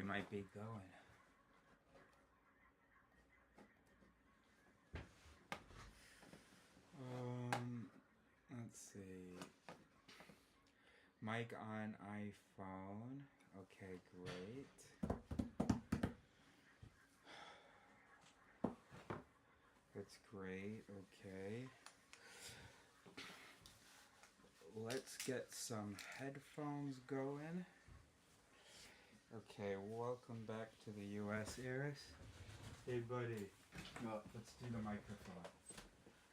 we might be going. Let's see. Mic on iPhone. Okay, great. That's great. Okay. Let's get some headphones going. Okay, welcome back to the US, Iris. Hey, buddy. Let's do the microphone.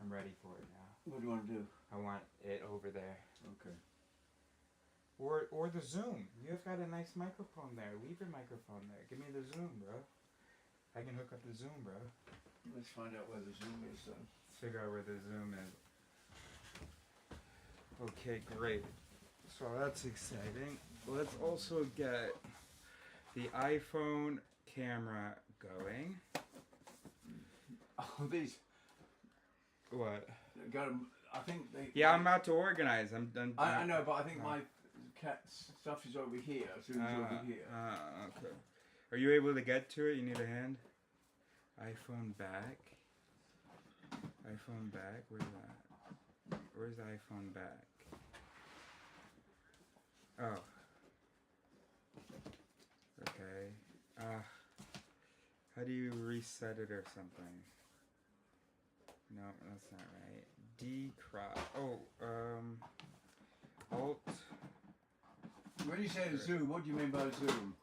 I'm ready for it now. What do you want to do? I want it over there. Okay. Or the Zoom. You've got a nice microphone there. Leave your microphone there. Give me the Zoom, bro. I can hook up the Zoom, bro. Let's find out where the Zoom is then. Let's figure out where the Zoom is. Okay, great. So that's exciting. Let's also get the iPhone camera going. Oh, these. What? Got 'em, I think they. Yeah, I'm about to organize. I'm done. I know, but I think my cat stuff is over here. Zoom's over here. Okay. Are you able to get to it? You need a hand? iPhone back. iPhone back. Where's that? Where's the iPhone back? Oh. Okay. How do you reset it or something? No, that's not right. Decrop. Oh, Alt. When you say Zoom, what do you mean by Zoom?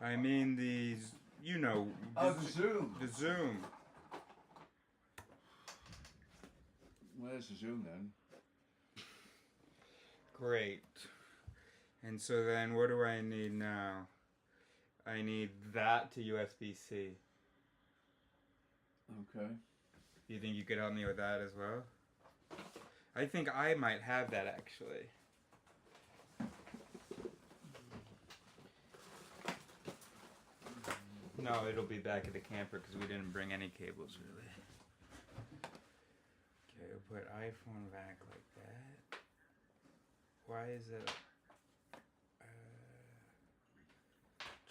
I mean the, you know. Oh, the Zoom. The Zoom. Well, there's the Zoom then. Great. And so then what do I need now? I need that to USB-C. Okay. You think you could help me with that as well? I think I might have that actually. No, it'll be back at the camper because we didn't bring any cables really. Okay, we'll put iPhone back like that. Why is it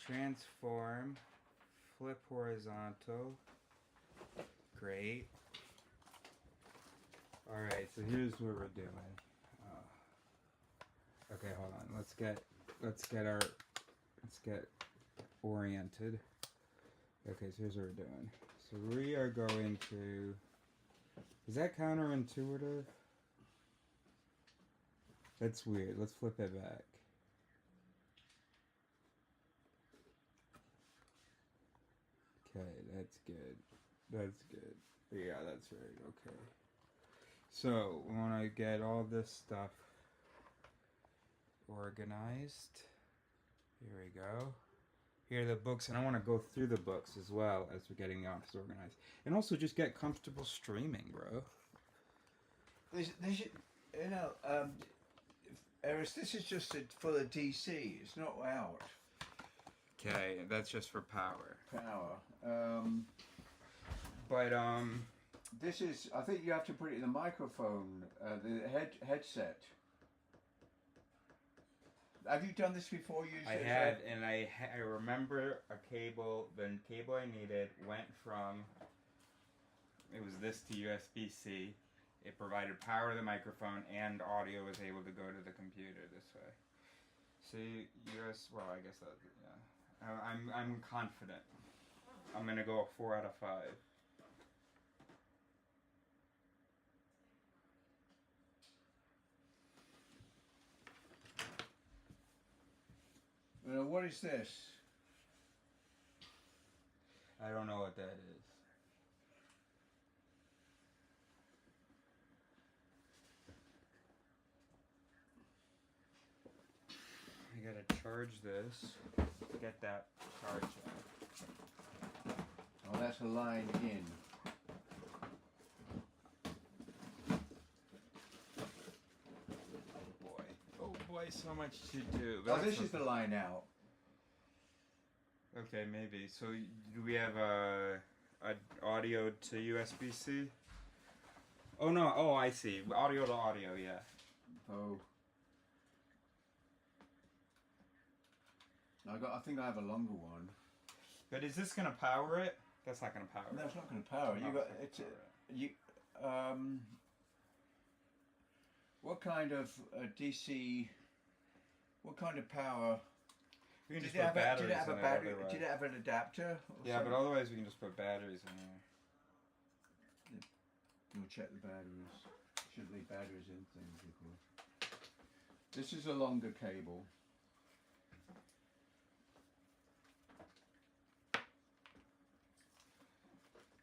transform, flip horizontal? Great. Alright, so here's what we're doing. Okay, hold on. Let's get oriented. Okay, so here's what we're doing. So we are going to, is that counterintuitive? That's weird. Let's flip it back. Okay, that's good. That's good. Yeah, that's right. Okay. So, we want to get all this stuff organized. Here we go. Here are the books, and I want to go through the books as well as we're getting the office organized. And also just get comfortable streaming, bro. This you know, Eris, this is just for the DC. It's not out. Okay, that's just for power. Power. But, This is. I think you have to put it in the microphone, the headset. Have you done this before? I had, and I remember a cable. The cable I needed went from. It was this to USB-C. It provided power to the microphone, and audio was able to go to the computer this way. See, Well, I guess that. Yeah. I'm confident. I'm gonna go a 4 out of 5. What is this? I don't know what that is. I gotta charge this. Get that charged. Oh, that's a line in. Oh boy, so much to do. Oh, this is the line out. Okay, maybe. So do we have a audio to USB-C? Oh no! Oh, I see. Audio to audio, yeah. Oh. I think I have a longer one. But is this gonna power it? That's not gonna power No, it. it's not going to power. No, You got it's not it. You what kind of DC? What kind of power? We can just Did it put have batteries did it have a in it battery? otherwise. Did it have an adapter? Or Yeah, something? but otherwise we can just put batteries in here. We'll check the batteries. Shouldn't leave batteries in things, of course. This is a longer cable.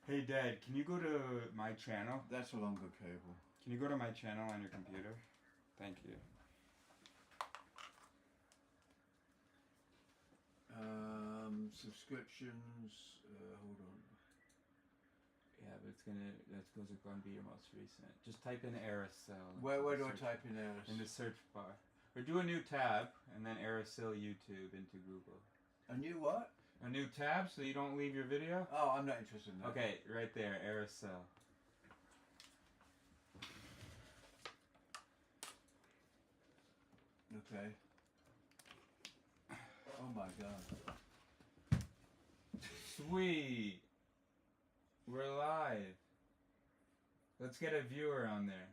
Hey Dad, can you go to my channel? That's a longer cable. Can you go to my channel on your computer? Thank you. Subscriptions. Hold on. Yeah, but that's gonna be your most recent. Just type in Aerosol. Where do I type in there? In the search bar. Or do a new tab and then Aerosol YouTube into Google. A new what? A new tab so you don't leave your video? Oh, I'm not interested in that. Okay, right there, Aerosol. Okay. Oh my god. Sweet. We're live. Let's get a viewer on there.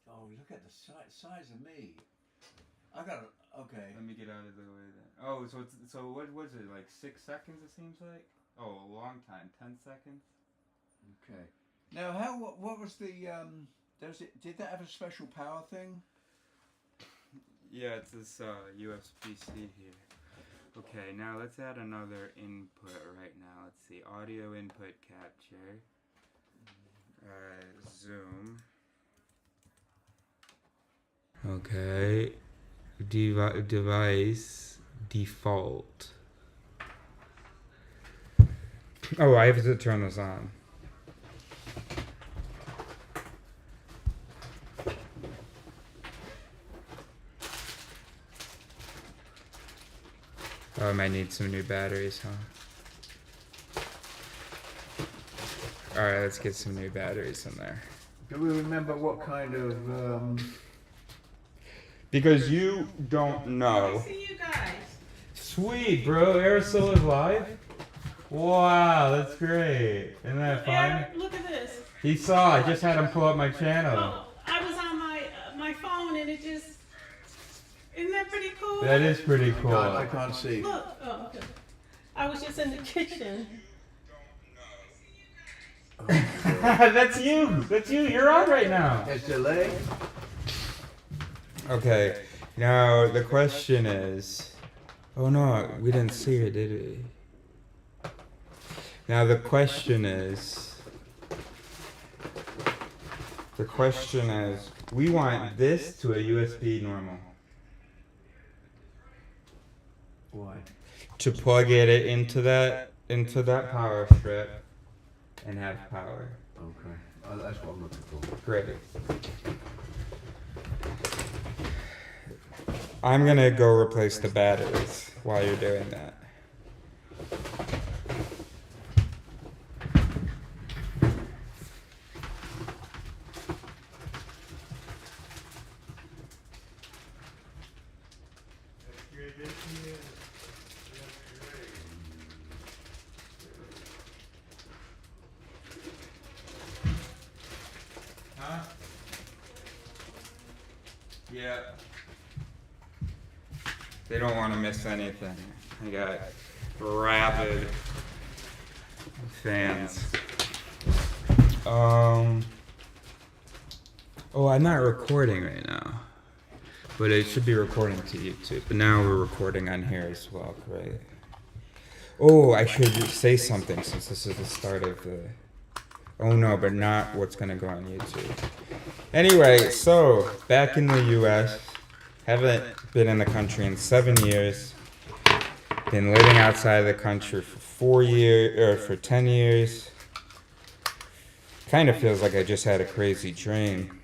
Oh, look at the size of me. I got okay. Let me get out of the way then. Oh, so what was it, like 6 seconds it seems like? Oh, a long time, 10 seconds? Okay. Now, what was the did that have a special power thing? Yeah, it's this USB-C here. Okay, now let's add another input right now. Let's see, audio input capture. Zoom. Okay, device default. Oh, I have to turn this on. Oh, I might need some new batteries, huh? Alright, let's get some new batteries in there. Do we remember what kind of Because you don't know. I see you guys. Sweet, bro. Aerosol is live? Wow, that's great. Isn't that fun? Eric, look at this. He saw. I just had him pull up my channel. Oh, I was on my phone and it just. Isn't that pretty cool? That is pretty I cool. can't see. Look. Oh, okay. I was just in the kitchen. That's you. That's you. You're on right now. There's delay. Okay. Now the question is. Oh no, we didn't see it, did we? Now the question is. We want this to a USB normal. Why? To plug it into that power strip and have power. Okay. That's what I'm looking for. Great. I'm gonna go replace the batteries while you're doing that. Huh? Yeah. They don't want to miss anything. I got rabid fans. Oh, I'm not recording right now. But it should be recording to YouTube. But now we're recording on here as well, great. Oh, I should say something since this is the start of the... Oh no, but not what's gonna go on YouTube. Anyway, so, back in the US, haven't been in the country in 7 years. Been living outside of the country for 4 years, or for 10 years. Kind of feels like I just had a crazy dream.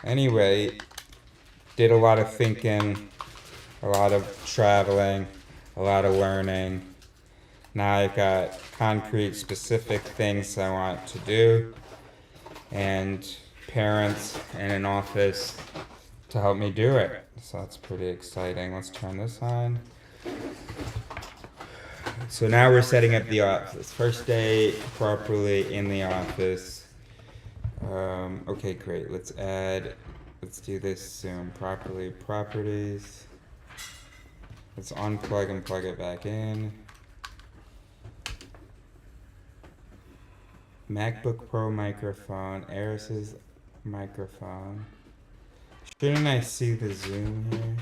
Anyway, did a lot of thinking, a lot of traveling, a lot of learning. Now I've got concrete, specific things I want to do, and parents and an office to help me do it. So that's pretty exciting. Let's turn this on. So now we're setting up the office. First day properly in the office. Okay, great. Let's do this Zoom properly. Properties. Let's unplug and plug it back in. MacBook Pro microphone, Aris's microphone. Shouldn't I see the Zoom here?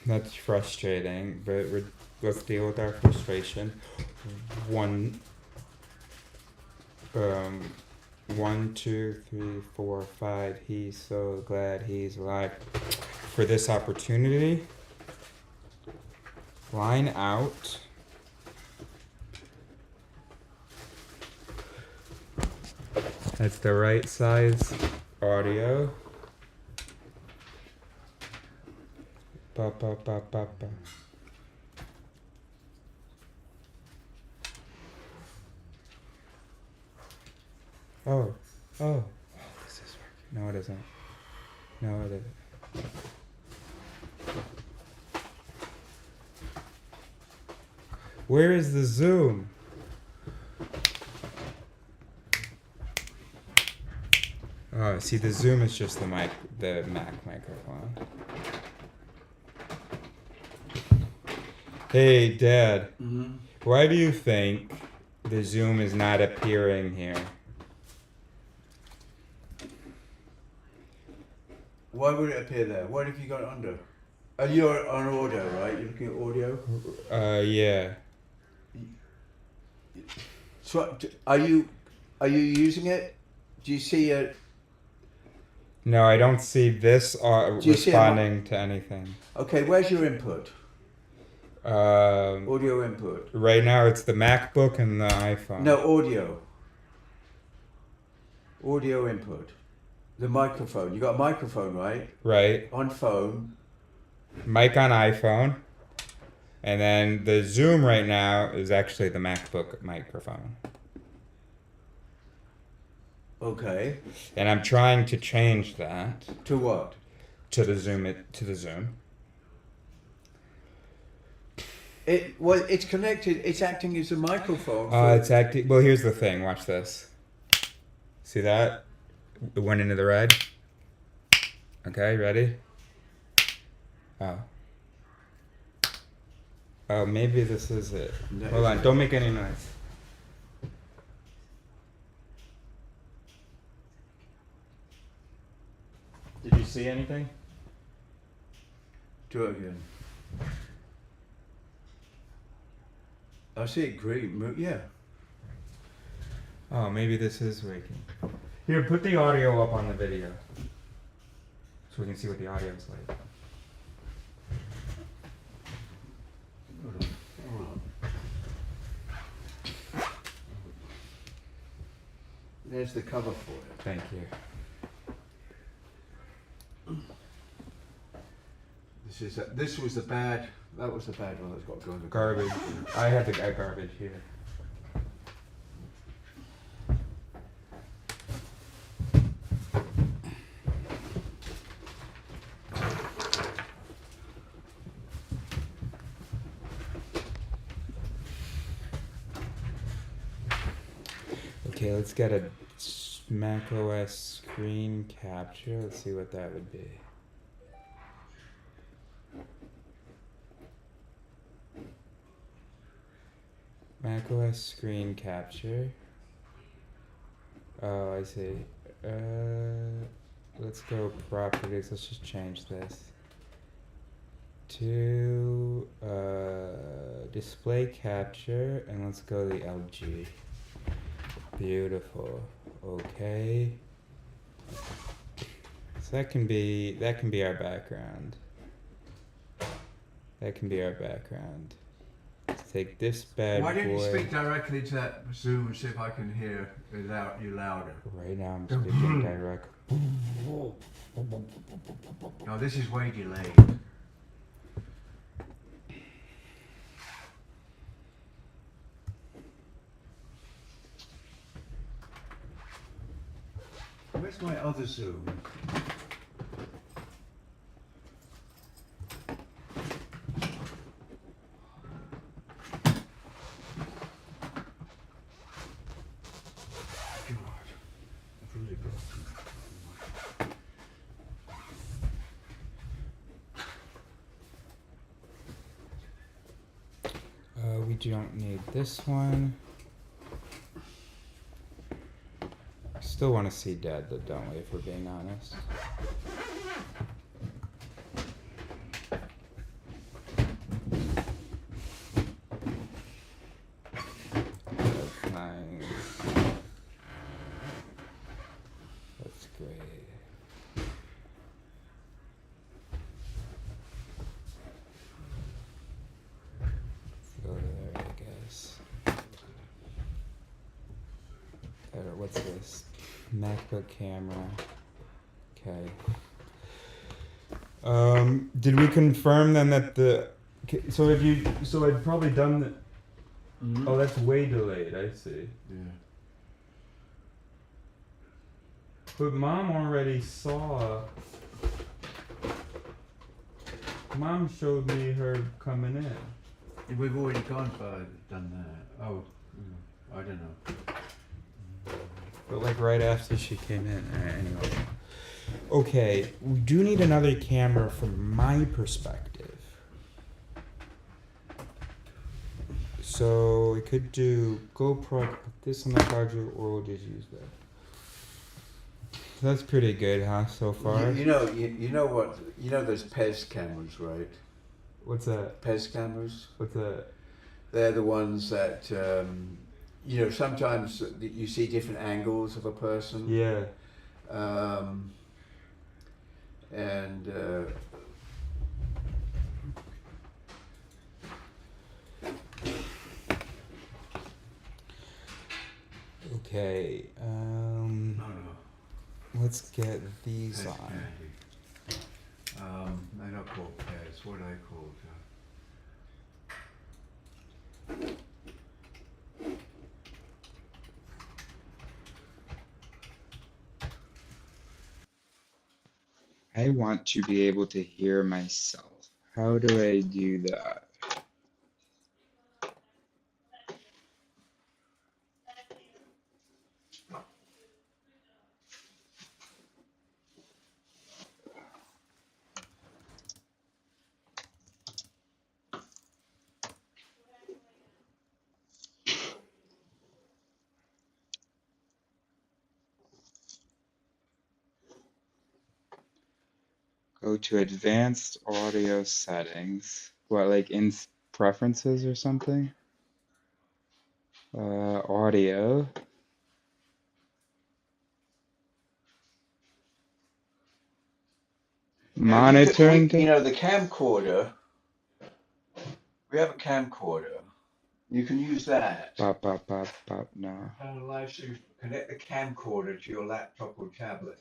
That's frustrating, but let's deal with our frustration. One, 2, 3, 4, 5. He's so glad he's alive for this opportunity. Line out. That's the right size audio. Ba, ba, ba, ba, ba. Oh, this is working. No, it isn't. No, it isn't. Where is the Zoom? Oh, see, the Zoom is just the Mac microphone. Hey, Dad. Mm-hmm. Why do you think the Zoom is not appearing here? Why would it appear there? What have you got under? You're on audio, right? You're looking at audio. Yeah. So, are you using it? Do you see it? No, I don't see this Do you see responding to anything. Okay, where's your input? Audio input. Right now it's the MacBook and the iPhone. No, audio. Audio input. The microphone. You got a microphone, right? Right. On phone. Mic on iPhone. And then the Zoom right now is actually the MacBook microphone. Okay. And I'm trying to change that To what? to the Zoom. Well, it's connected. It's acting as a microphone. It's acting. Well, here's the thing. Watch this. See that? It went into the red. Okay, ready? Oh, maybe this is it. No, Hold on, don't make any noise. Did you see anything? Do it again. I see it green. Yeah. Oh, maybe this is working. Here, put the audio up on the video. So we can see what the audio is like. There's the cover for it. Thank you. This was the bad. That was the bad one that's got to go in the Garbage. I had the garbage here. Okay, let's get a Mac OS screen capture. Let's see what that would be. Mac OS screen capture. Oh, I see. Let's go properties. Let's just change this to display capture, and let's go the LG. Beautiful. Okay. So that can be our background. That can be our background. Let's take this bad Why don't you boy. speak directly to that Zoom and see if I can hear you louder? Right now I'm speaking direct. No, this is way delayed. Where's my other Zoom? God, I've really got. We don't need this one. Still want to see Dad, though, don't we, if we're being honest? That's nice. That's great. Let's go there, I guess. What's this? MacBook camera. Okay. Did we confirm then that so I'd probably done the. Mm-hmm. Oh, that's way delayed. I see. Yeah. But Mom already saw. Mom showed me her coming in. We've already done that. Oh, I don't know. But like right after she came in. Anyway. Okay, we do need another camera from my perspective. So we could do GoPro, put this on the charger, or we'll just use that. That's pretty good, huh, so far? You know what? You know those PEZ cameras, right? What's that? PEZ cameras. What's that? They're the ones that sometimes you see different angles of a person. Yeah. Okay. Let's get these PEZ on. They're not called PEZ. What are they called? I want to be able to hear myself. How do I do that? Go to advanced audio settings. What, like in preferences or something? Audio. Monitoring. You know the camcorder. We have a camcorder. You can use that. Pop, pop, pop, pop. No. So you connect the camcorder to your laptop or tablet.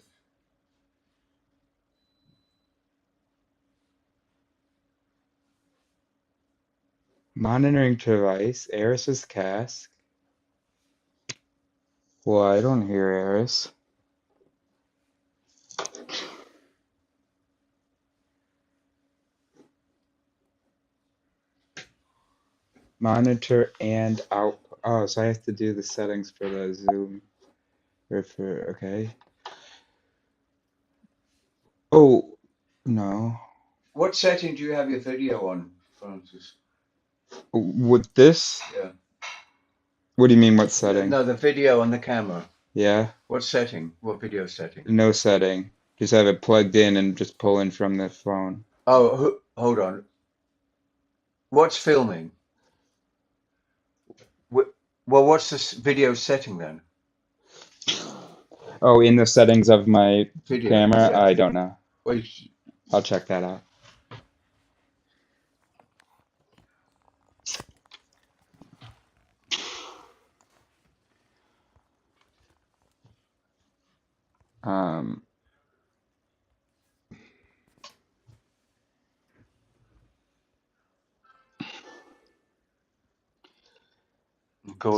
Monitoring device. Eris's cask. Well, I don't hear Eris. Monitor and out. Oh, so I have to do the settings for the Zoom. Or for, okay. Oh, no. What setting do you have your video on, Francis? With this? Yeah. What do you mean, what setting? No, the video on the camera. Yeah. What setting? What video setting? No setting. Just have it plugged in and just pull in from the phone. Oh, hold on. What's filming? Well, what's this video setting then? Oh, in the settings of my Video, camera? yeah. I don't know. Wait, I'll check that out.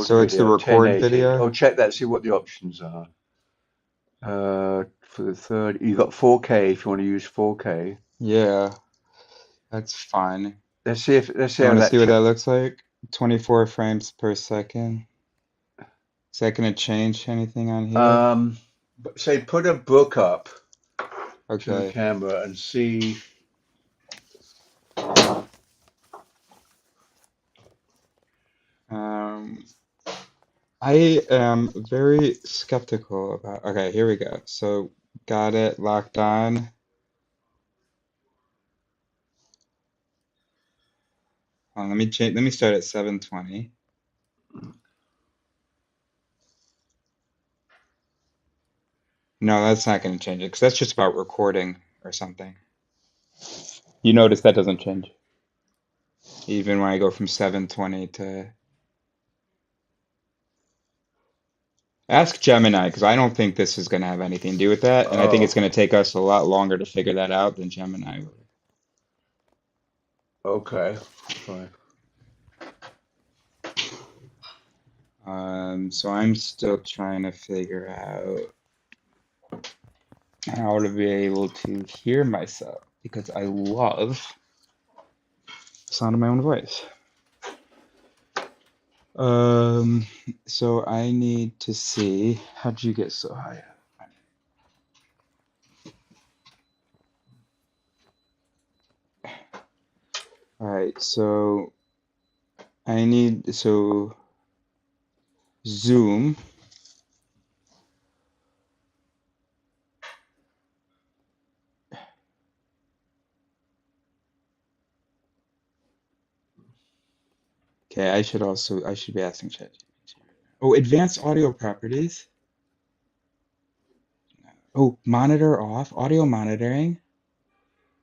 So it's the record video? Oh, check that, see what the options are. For the third, you got 4K if you want to use 4K. Yeah, that's fine. Let's see You how want to that see what that looks like? 24 frames per second. Is that going to change anything on here? say put a book up to the Okay. camera and see. Um, I am very skeptical about. Okay, here we go. So got it locked on. Let me change. Let me start at 720. No, that's not going to change it because that's just about recording or something. You notice that doesn't change even when I go from 720 to. Ask Gemini because I don't think this is going to have anything to do with that, and I think it's Oh, going to take us a lot longer to figure that out than Gemini would. okay, fine. So I'm still trying to figure out how to be able to hear myself because I love the sound of my own voice. So I need to see how'd you get so high? All right, so Zoom. Okay, I should be asking ChatGPT. Oh, advanced audio properties. Oh, monitor off, audio monitoring.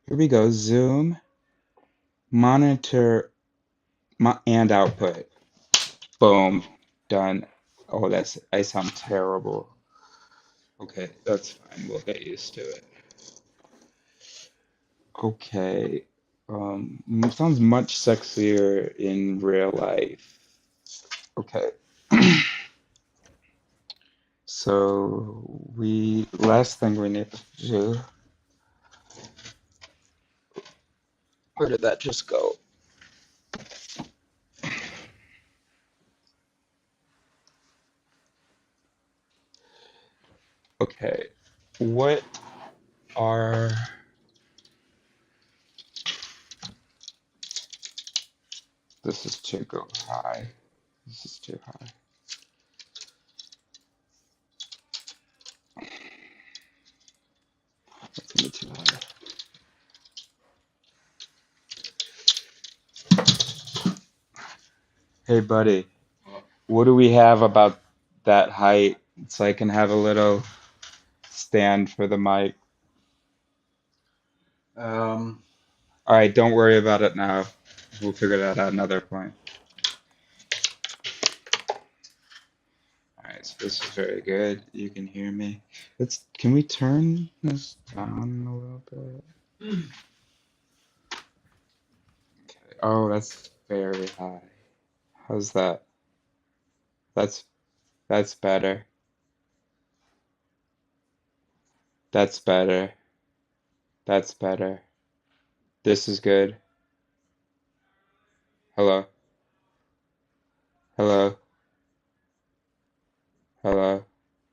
Here we go. Zoom, monitor and output. Boom, done. Oh, I sound terrible. Okay, that's fine. We'll get used to it. Okay. Sounds much sexier in real life. Okay. So last thing we need to do, where did that just go? Okay. What are, this is too go high. This is too high. That's gonna be too high. Hey, buddy, what do we have about that height so I can have a little stand for the mic? Um, All right, don't worry about it now. We'll figure that out another point. All right, so this is very good. You can hear me. Can we turn this down a little bit? Okay. Oh, that's very high. How's that? That's that's better. That's better. That's better. This is good. Hello. Hello. Hello.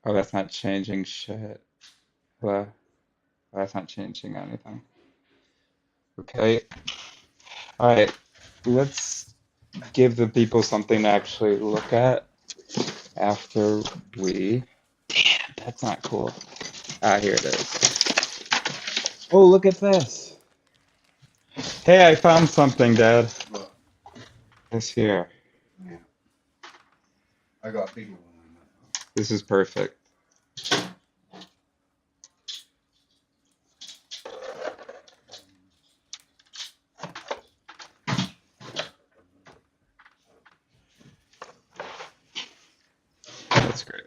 Oh, that's not changing shit. Hello. Oh, that's not changing anything. Okay. All right. Let's give the people something to actually look at after we. Damn, that's not cool. Ah, here it is. Oh, look at this. Hey, I found something, Dad. What? This here. Yeah, I got a bigger one than that. This is perfect. That's great.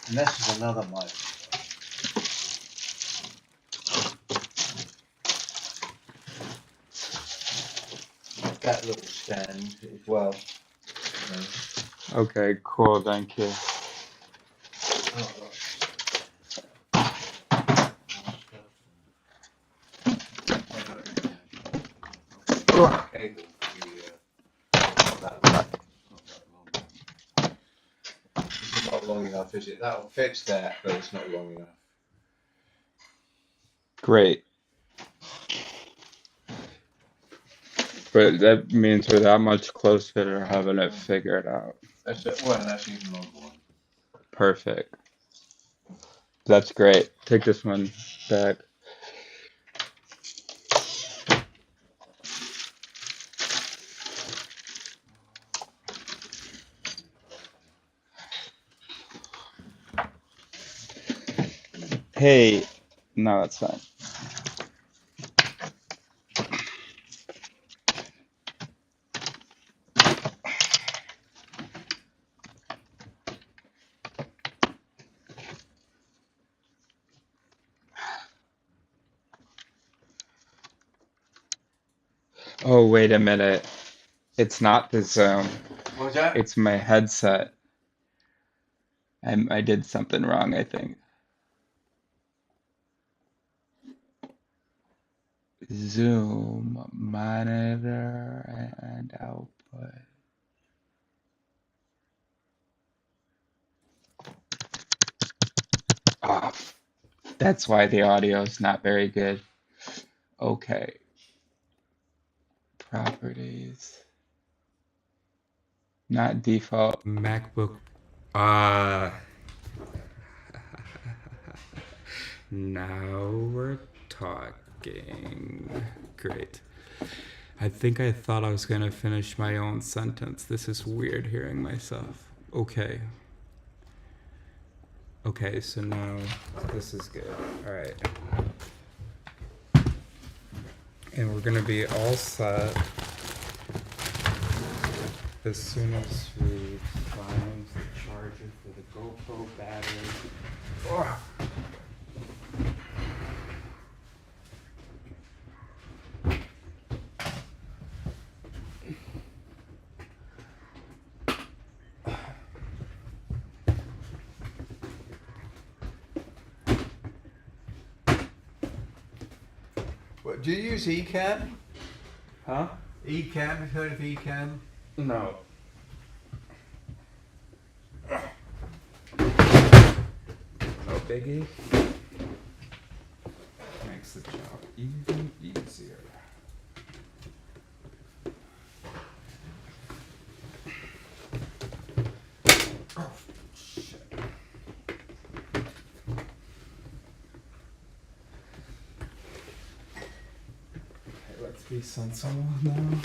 And this is another mic. That little stand as well. Okay, cool. Thank you. Cable for the, it's not long enough, is it? That'll fix that, but it's not long enough. Great. But that means we're that much closer to having it figured out. That's it. Well, that's even longer one. Perfect. That's great. Take this one back. Hey, no, that's fine. Oh, wait a minute. It's not the Zoom. What was that? It's my headset. I did something wrong, I think. Zoom, monitor, and output. Ah, that's why the audio is not very good. Okay. Properties. Not default. MacBook. Now we're talking. Great. I think I thought I was going to finish my own sentence. This is weird hearing myself. Okay. Okay, so now this is good. All right. And we're going to be all set as soon as we find the charger for the GoPro battery. Oh. What, do you use Ecamm? Huh? Ecamm, have you heard of Ecamm? No. No biggie. Makes the job even easier. Oh, shit. Okay, let's be sensible now.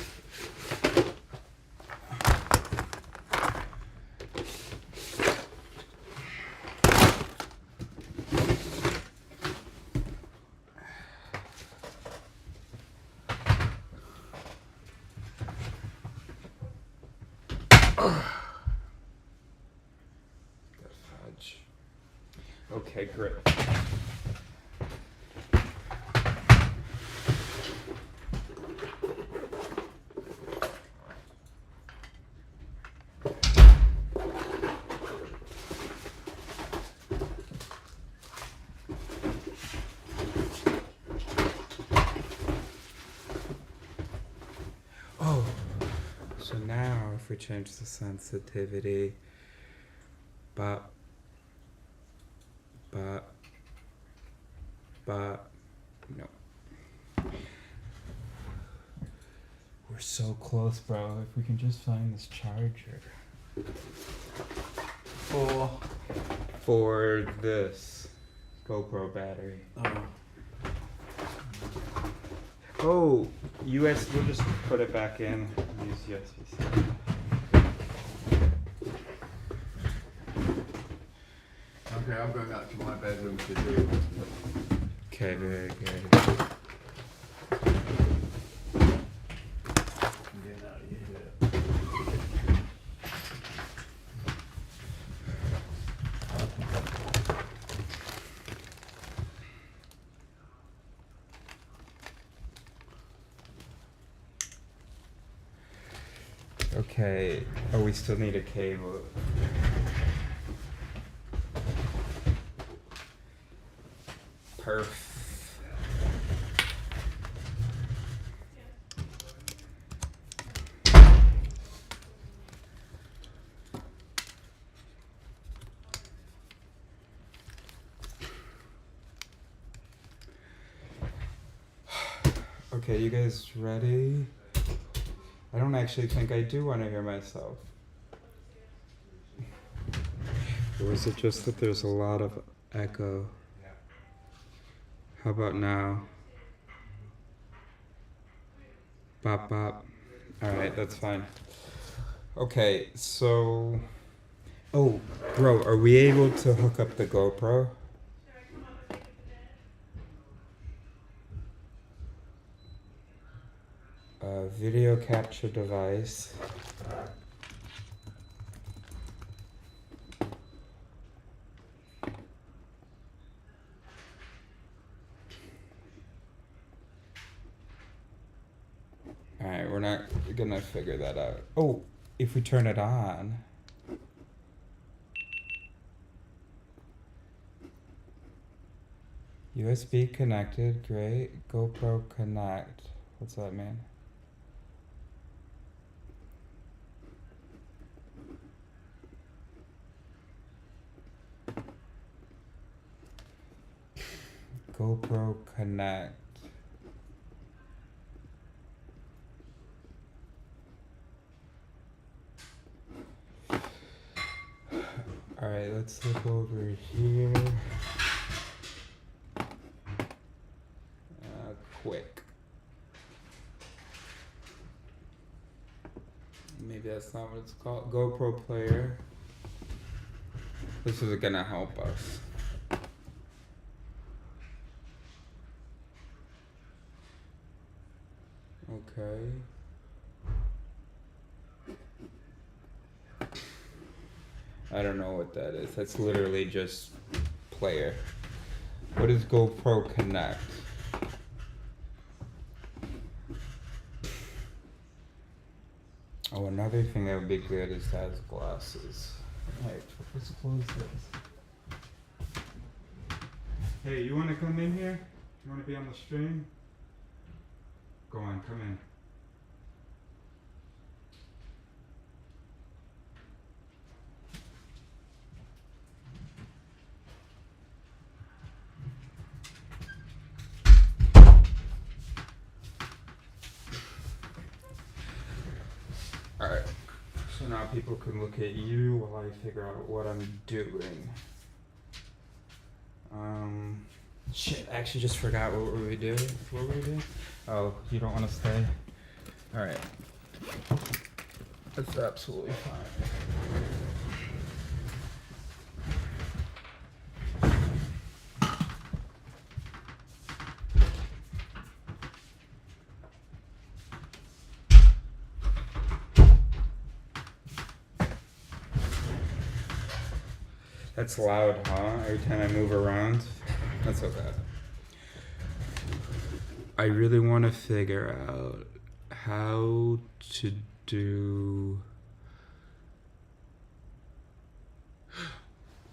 Okay, great. Oh, so now if we change the sensitivity, but no. We're so close, bro. If we can just find this charger. For this GoPro battery. Oh, we'll just put it back in. Use USB-C. Okay, I'm going up to my bedroom to do it. Okay, very good. Get out of here. Okay. Oh, we still need a cable. Perf. Okay, you guys ready? I don't actually think I do want to hear myself. Or is it just that there's a lot of echo? How about now? Bop bop. Alright, that's fine. Okay, so... Oh, bro, are we able to hook up the GoPro? Video capture device. Alright, we're not gonna figure that out. Oh, if we turn it on. USB connected, great. GoPro connect. What's that mean? GoPro connect. Alright, let's look over here. Quick. Maybe that's not what it's called. GoPro player. This is gonna help us. Okay. I don't know what that is. That's literally just player. What is GoPro Connect? Oh, another thing that would be good is to have glasses. Alright, let's close this. Hey, you wanna come in here? You wanna be on the stream? Go on, come in. Alright, so now people can look at you while I figure out what I'm doing. Shit, I actually just forgot what were we doing? What were we doing? Oh, you don't want to stay? Alright. That's absolutely fine. That's loud, huh? Every time I move around? That's okay. I really want to figure out how to do...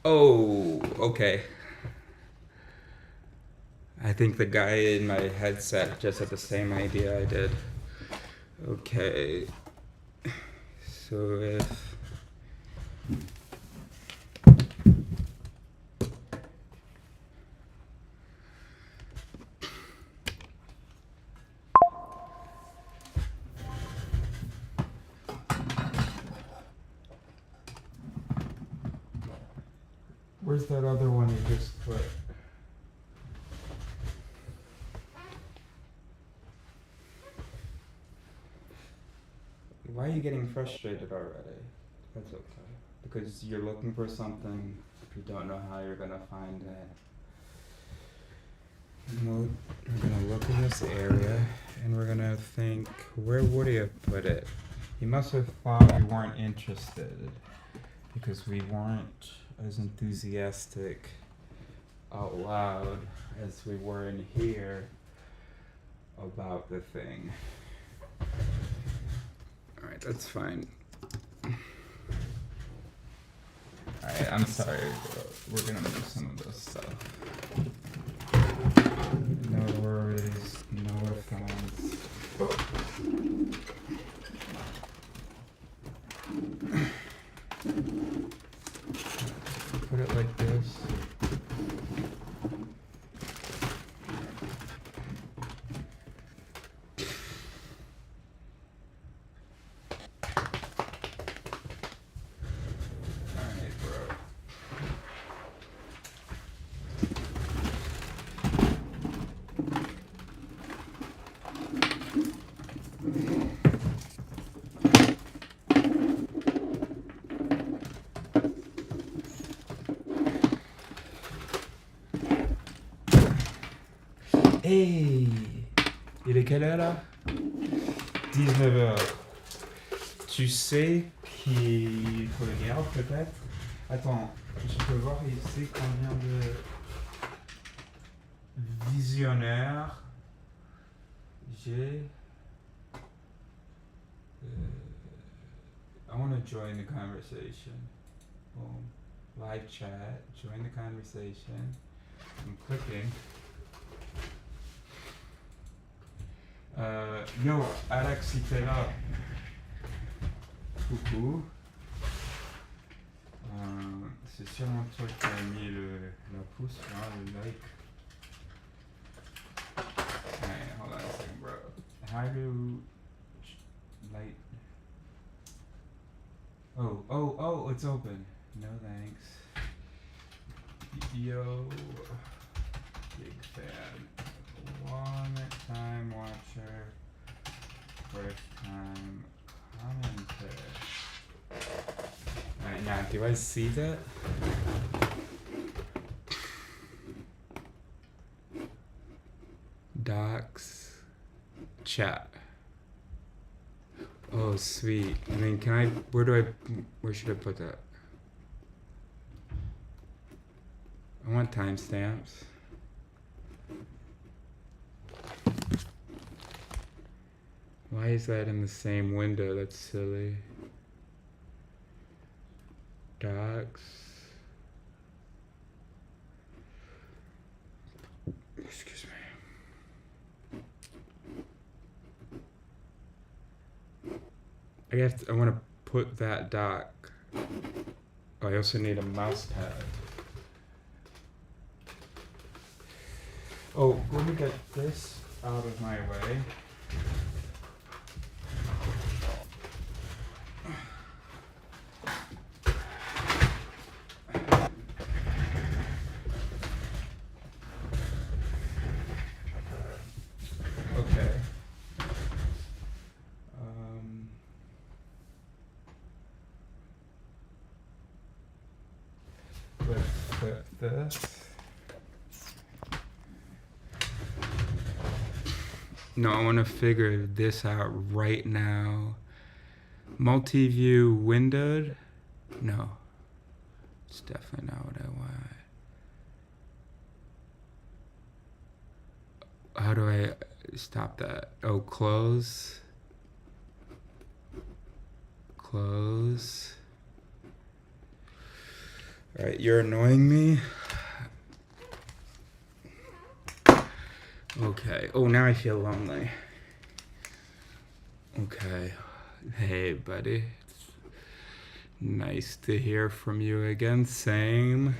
Oh, okay. I think the guy in my headset just had the same idea I did. Okay. So if... Where's that other one you just put? Why are you getting frustrated already? That's okay. Because you're looking for something, you don't know how you're gonna find it. We're gonna look in this area and we're gonna think, where would he have put it? He must have thought we weren't interested because we weren't as enthusiastic out loud as we were in here about the thing. Alright, that's fine. Alright, I'm sorry, we're gonna move some of this stuff. No worries, no offense. Put it like this. Alright, bro. Hey, il est quelle heure là? 19h. Tu sais qu'il faut le garder peut-être? Attends, je peux voir ici combien de visionnaires j'ai. I want to join the conversation. Boom. Live chat. Join the conversation. I'm clicking. Yo, Alex, si t'es là. Coucou. C'est sûrement toi qui as mis la pouce, hein, le like. Alright, hold on a second, bro. How do light? Oh, it's open. No thanks. Yo, big fan. One time watcher, first time commenter. Alright, now do I see that? Docs, chat. Oh, sweet. I mean, where should I put that? I want timestamps. Why is that in the same window? That's silly. Docs. Excuse me. I want to put that doc. Oh, I also need a mouse pad. Oh, let me get this out of my way. Okay. Let's flip this. No, I want to figure this out right now. Multi-view windowed? No. It's definitely not what I want. How do I stop that? Oh, close. Close. Alright, you're annoying me. Okay. Oh, now I feel lonely. Okay. Hey, buddy. It's nice to hear from you again. Same.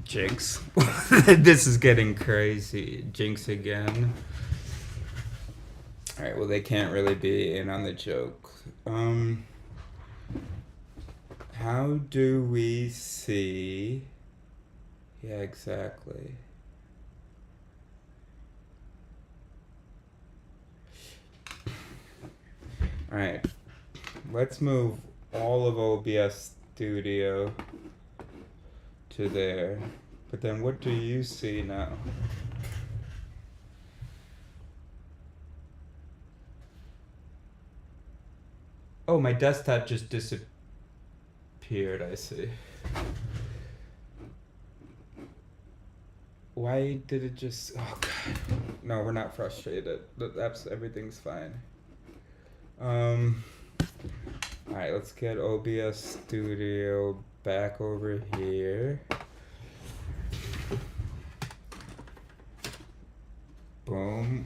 Jinx. This is getting crazy. Jinx again. Alright, well, they can't really be in on the joke. How do we see? Yeah, exactly. Alright, let's move all of OBS Studio to there. But then what do you see now? Oh, my desktop just disappeared, I see. Why did it just... Oh, God. No, we're not frustrated. Everything's fine. Alright, let's get OBS Studio back over here. Boom.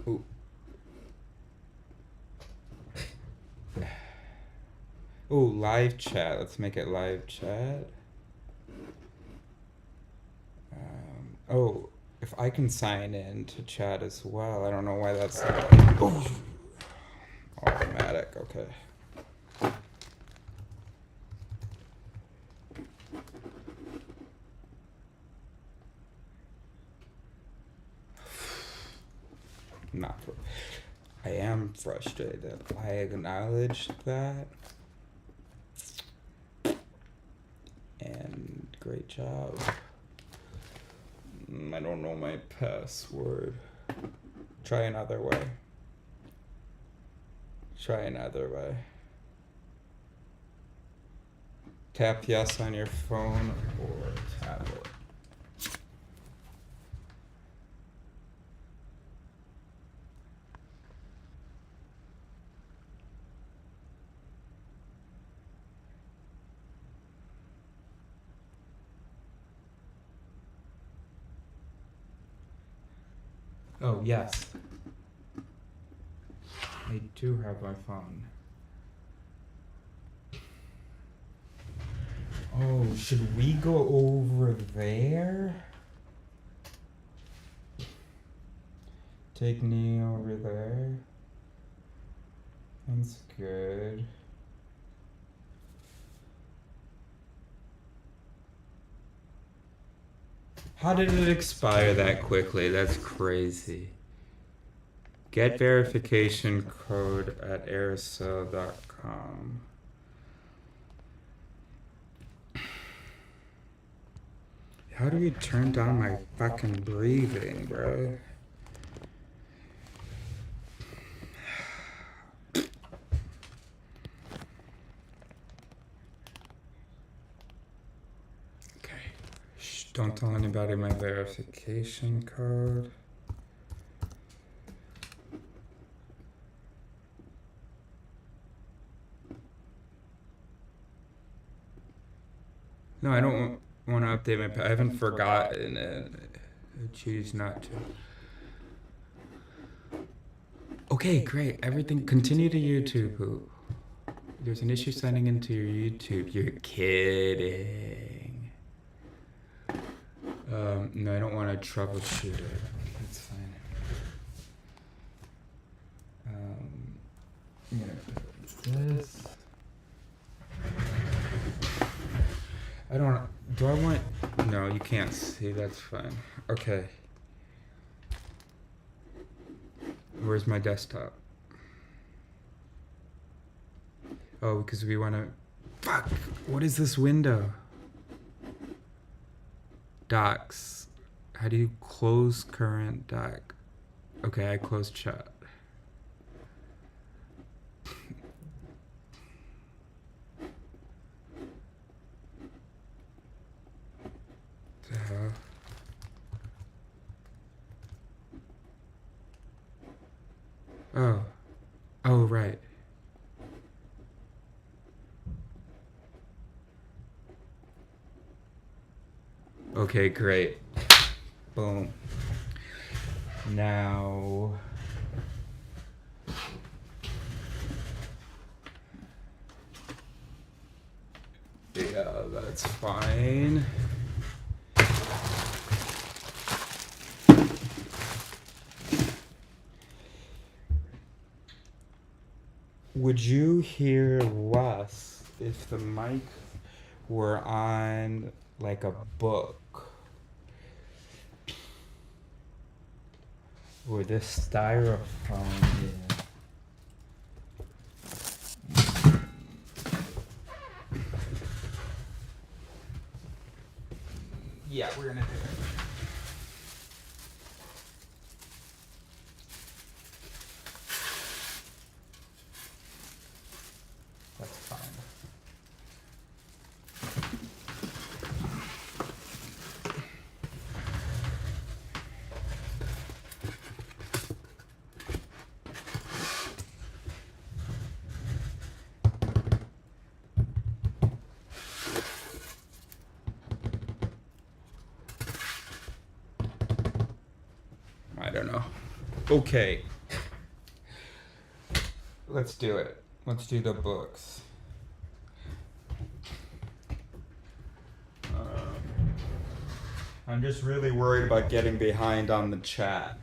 Ooh. Ooh, live chat. Let's make it live chat. Oh, if I can sign in to chat as well. I don't know why that's not. Oh. Automatic. Okay. Not. I am frustrated. I acknowledge that. And great job. I don't know my password. Try another way. Try another way. Tap yes on your phone or tablet. Oh, yes. I do have my phone. Oh, should we go over there? Take knee over there. That's good. How did it expire that quickly? That's crazy. Get verification code at aerosol.com. How do you turn down my fucking breathing, bro? Don't tell anybody my verification code. No, I don't want to update my. I haven't forgotten it. I choose not to. Okay, great. Everything. Continue to YouTube. There's an issue signing into your YouTube. You're kidding. No, I don't want to troubleshoot it. That's fine. This. I don't. Do I want? No, you can't see. That's fine. Okay. Where's my desktop? Oh, because we want to. Fuck. What is this window? Docs. How do you close current doc? Okay, I closed chat. Oh. Oh, right. Okay, great. Boom. Now. Yeah, that's fine. Would you hear less if the mic were on like a book? Or this styrofoam here? Yeah, we're gonna do it. That's fine. I don't know. Okay. Let's do it. Let's do the books. I'm just really worried about getting behind on the chat.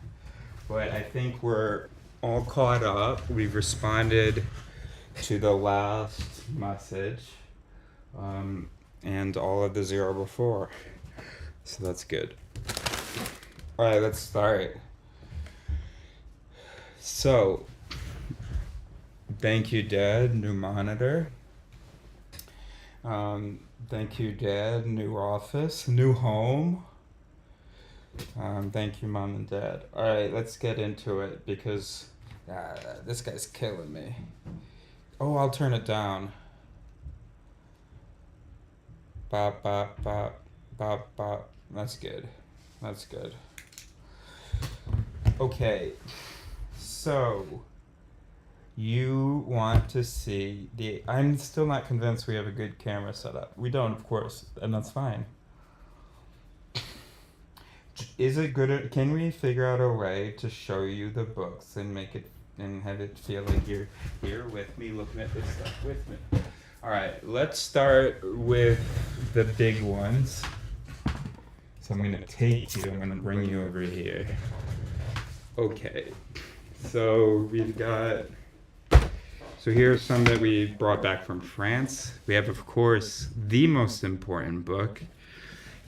But I think we're all caught up. We've responded to the last message and all of the zero before. So that's good. All right, let's start. So, thank you, Dad, new monitor. Thank you, Dad, new office, new home. Thank you, Mom and Dad. All right, let's get into it because this guy's killing me. Oh, I'll turn it down. Bop, bop, bop, bop, bop. That's good. That's good. Okay, so you want to see the. I'm still not convinced we have a good camera setup. We don't, of course, and that's fine. Is it good? Can we figure out a way to show you the books and make it and have it feel like you're here with me, looking at this stuff with me? All right, let's start with the big ones. So I'm gonna take you. I'm gonna bring you over here. Okay, so we've got. So here's some that we brought back from France. We have, of course, the most important book,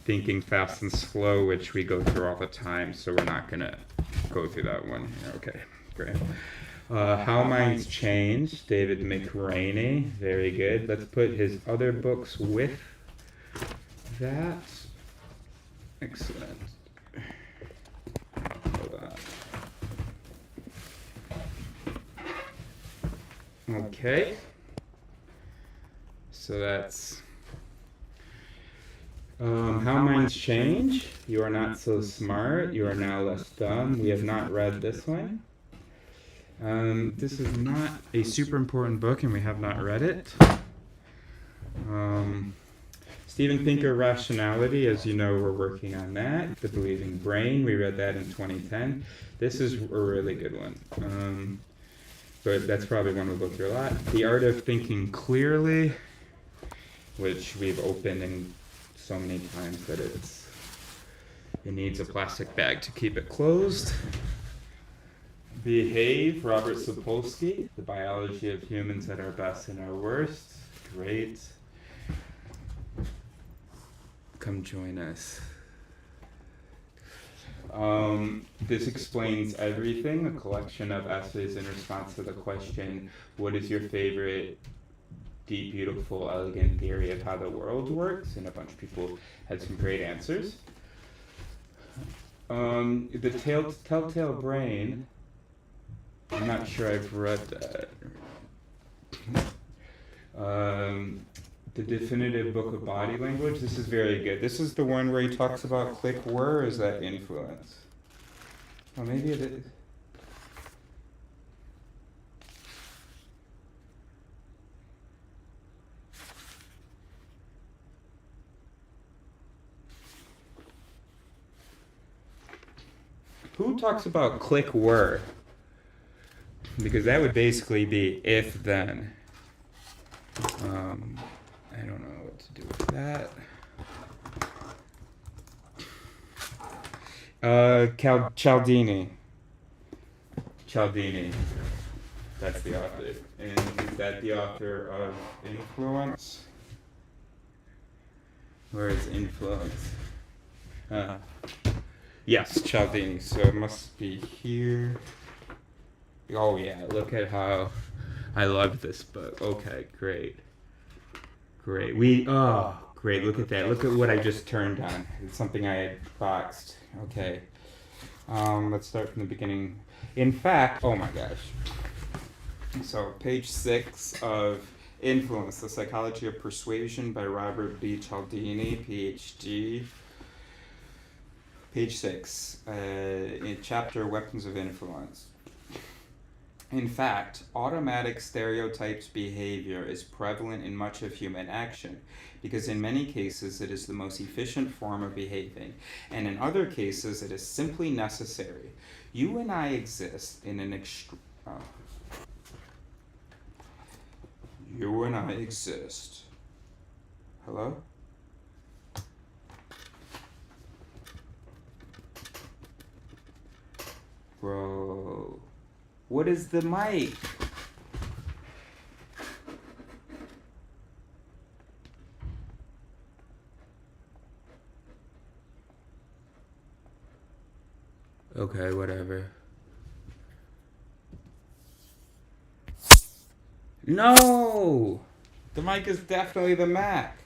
Thinking Fast and Slow, which we go through all the time, so we're not gonna go through that one. Okay, great. How Minds Change, David McRaney, very good. Let's put his other books with that. Excellent. Hold on. Okay. So that's How Minds Change. You Are Not So Smart. You Are Now Less Dumb. We have not read this one. This is not a super important book, and we have not read it. Steven Pinker, Rationality. As you know, we're working on that. The Believing Brain. We read that in 2010. This is a really good one. But that's probably one we'll go through a lot. The Art of Thinking Clearly, which we've opened in so many times that it needs a plastic bag to keep it closed. Behave, Robert Sapolsky, The Biology of Humans at Our Best and Our Worst. Great. Come join us. This Explains Everything, a collection of essays in response to the question, what is your favorite deep, beautiful, elegant theory of how the world works? And a bunch of people had some great answers. The Telltale Brain, I'm not sure I've read that. The Definitive Book of Body Language, this is very good. This is the one where he talks about click word, or is that influence? Oh, maybe it is. Who talks about click were? Because that would basically be if then. I don't know what to do with that. Cialdini. Cialdini. That's the author. And is that the author of Influence? Where is Influence? Yes, Cialdini. So it must be here. Oh yeah, look at how I love this book. Okay, great. Great. Great, look at that. Look at what I just turned on. It's something I had boxed. Okay. Let's start from the beginning. In fact, oh my gosh. So page 6 of Influence, The Psychology of Persuasion by Robert B. Cialdini, PhD. Page 6, in chapter Weapons of Influence. In fact, automatic stereotypes behavior is prevalent in much of human action because in many cases it is the most efficient form of behaving, and in other cases it is simply necessary. You and I exist in an You and I exist. Hello? Bro, what is the mic? Okay, whatever. No! The mic is definitely the Mac.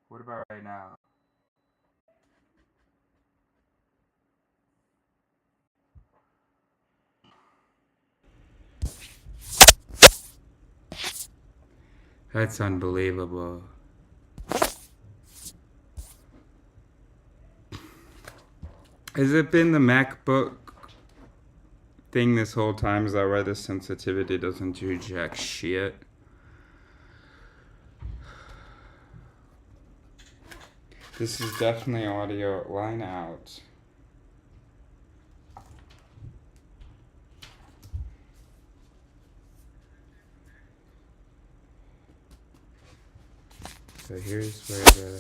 What about right now? That's unbelievable. Has it been the MacBook thing this whole time? Is that why the sensitivity doesn't do jack shit? This is definitely audio line out. So here's where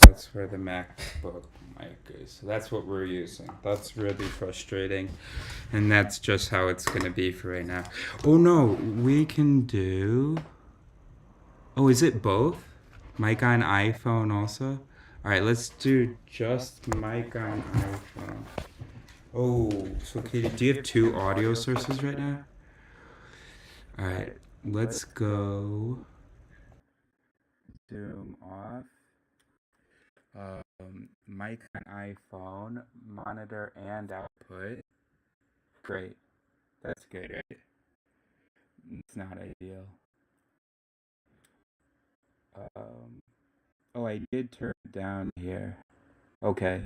that's where the MacBook mic is. So that's what we're using. That's really frustrating. And that's just how it's gonna be for right now. Oh no, we can do. Oh, is it both? Mic on iPhone also? Alright, let's do just mic on iPhone. Oh, so Katie, do you have two audio sources right now? Alright, let's go. Zoom off. Mic on iPhone, monitor and output. Great. That's good, right? It's not ideal. Oh, I did turn it down here. Okay.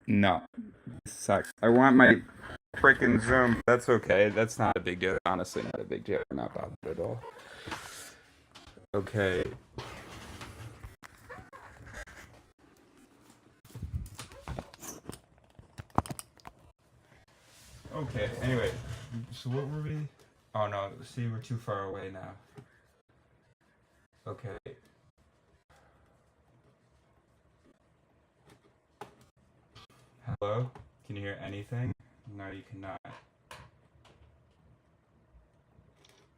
No. This sucks. I want my freaking Zoom. That's okay. That's not a big deal. Honestly, not a big deal. I'm not bothered at all. Okay. Okay, anyway. So what were we? Oh no, see, we're too far away now. Okay. Hello? Can you hear anything? No, you cannot.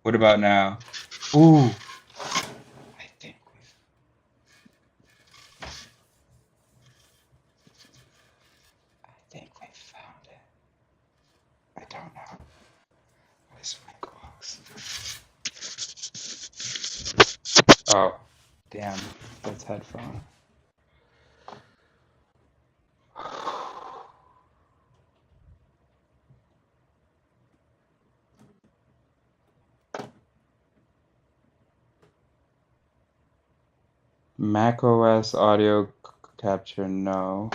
What about now? Ooh. I think we found it. I don't know. Where's my glasses? Oh, damn. That's headphone. Mac OS audio capture, no.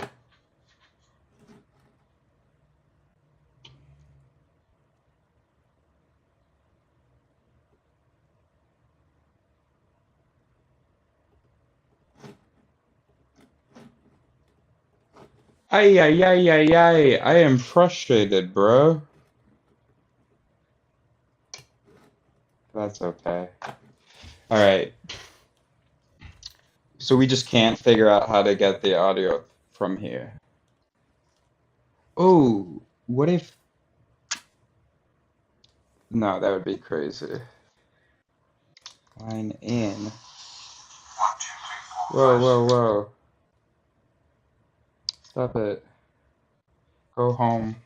Ay, ay, ay, ay, ay. I am frustrated, bro. That's okay. Alright. So we just can't figure out how to get the audio from here. Oh, what if... No, that would be crazy. Line in. Whoa, whoa, whoa. Stop it. Go home.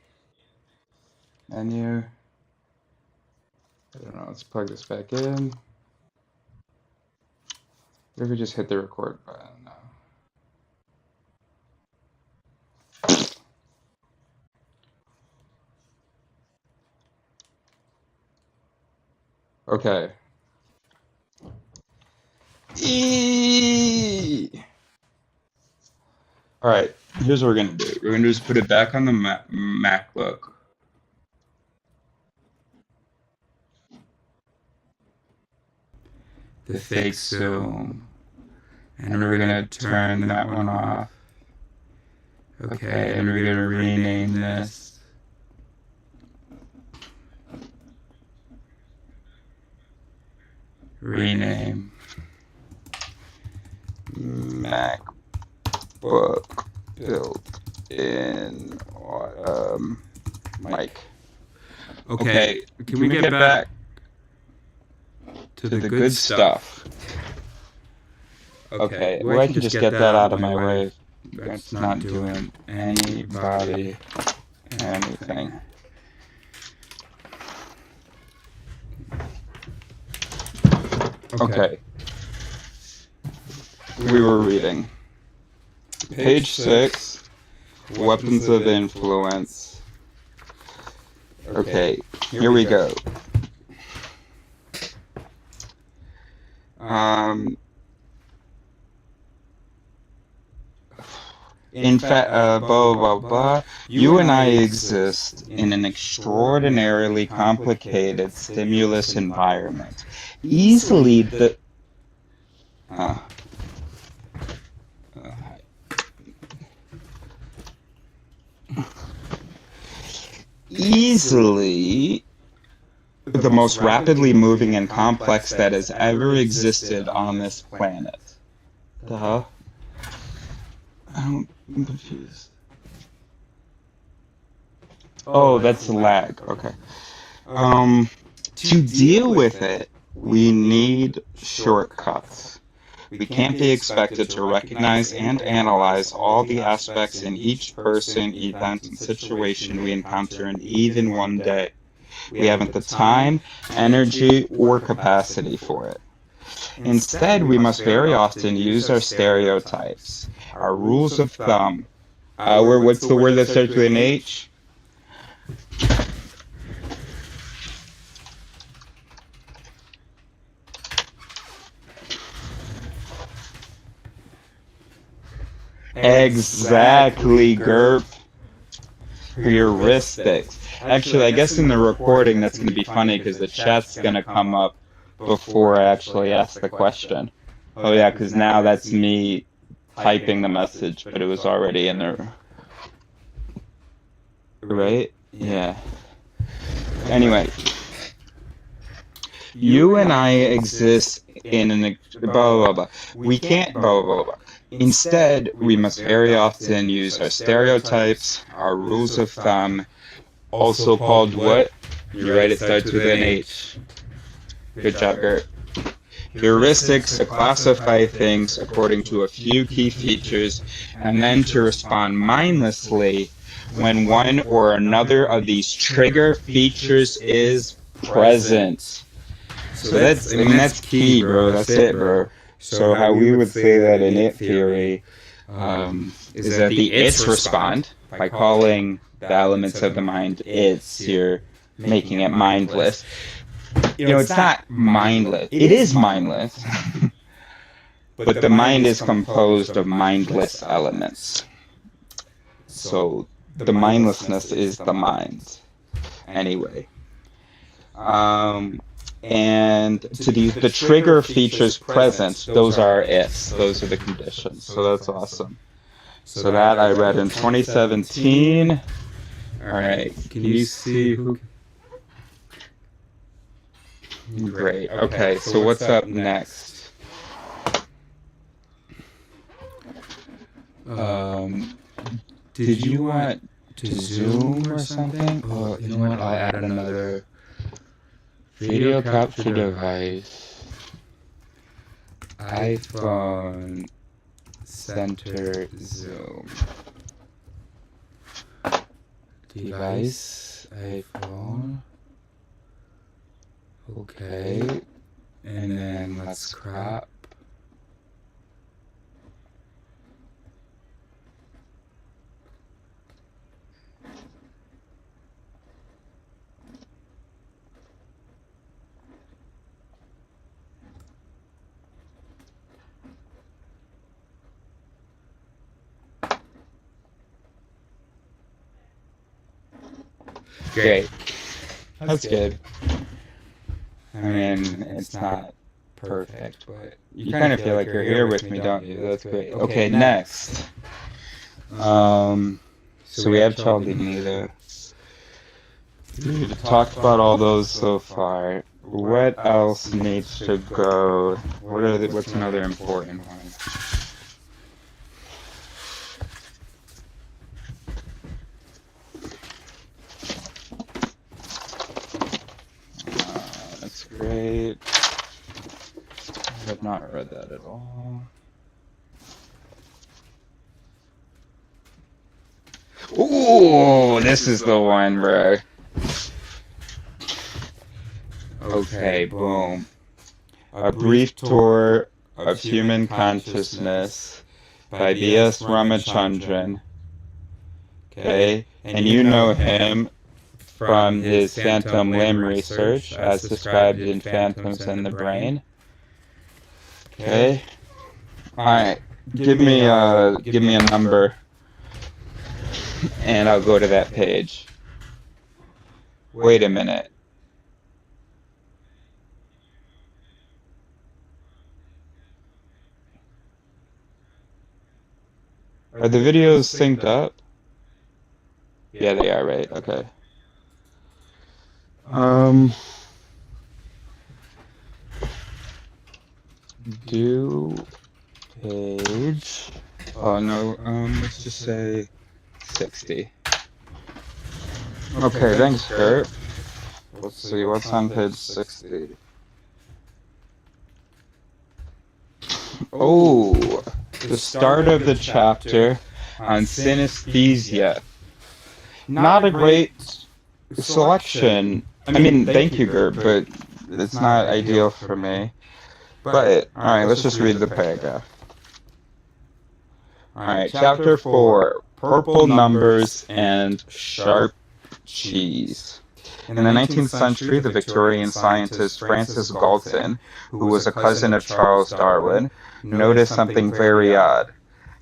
Menu. I don't know, let's plug this back in. Or if we just hit the record button now. Okay. Alright, here's what we're gonna do. We're gonna just put it back on the MacBook. The fake zoom. And we're gonna turn that one off. Okay, and we're gonna rename this. Rename. MacBook built-in mic. Okay, can we get back to the good stuff? Okay, well, I can just get that out of my way. That's not doing anybody anything. Okay. We were reading. Page 6, Weapons of Influence. Okay, here we go. In fact, blah, blah, blah. You and I exist in an extraordinarily complicated stimulus environment. Easily the... easily the most rapidly moving and complex that has ever existed on this planet. The hell? I'm confused. Oh, that's lag. Okay. To deal with it, we need shortcuts. We can't be expected to recognize and analyze all the aspects in each person, event, and situation we encounter in even one day. We haven't the time, energy, or capacity for it. Instead, we must very often use our stereotypes, our rules of thumb. What's the word that starts with an H? Exactly, GURP. Heuristics. Actually, I guess in the recording that's going to be funny because the chat's going to come up before I actually ask the question. Oh yeah, because now that's me typing the message, but it was already in there. Right? Yeah. Anyway. You and I exist in an... blah, blah, blah. We can't... blah, blah, blah. Instead, we must very often use our stereotypes, our rules of thumb, also called what? You're right, it starts with an H. Good job, Gert. Heuristics to classify things according to a few key features, and then to respond mindlessly when one or another of these trigger features is present. So that's key, bro. That's it, bro. So how we would say that in it theory is that the its respond by calling the elements of the mind its. You're making it mindless. You know, it's not mindless. It is mindless. But the mind is composed of mindless elements. So the mindlessness is the mind. Anyway. And to the trigger features present, those are ifs. Those are the conditions. So that's awesome. So that I read in 2017. All right. Can you see who? Great. Okay. So what's up next? Did you want to Zoom or something? Oh, you know what? I'll add another. Video capture device, iPhone, center zoom. Device, iPhone. Okay. And then let's crop. Great. That's good. I mean, it's not perfect, but you kind of feel like you're here with me, don't you? That's great. Okay, next. So we have Chaldinita. We've talked about all those so far. What else needs to go? What's another important one? That's great. I have not read that at all. Ooh, this is the one, bro. Okay, boom. A Brief Tour of Human Consciousness by B.S. Ramachandran. Okay, and you know him from his phantom limb research as described in Phantoms in the Brain. Okay. Alright, give me a number and I'll go to that page. Wait a minute. Are the videos synced up? Yeah, they are, right? Okay. Do page. Oh no, let's just say 60. Okay, thanks, Kurt. Let's see, what's on page 60? Oh, the start of the chapter on synesthesia. Not a great selection. I mean, thank you, Gert, but it's not ideal for me. But, alright, let's just read the paragraph. Alright, chapter 4, Purple Numbers and Sharp Cheese. In the 19th century, the Victorian scientist Francis Galton, who was a cousin of Charles Darwin, noticed something very odd.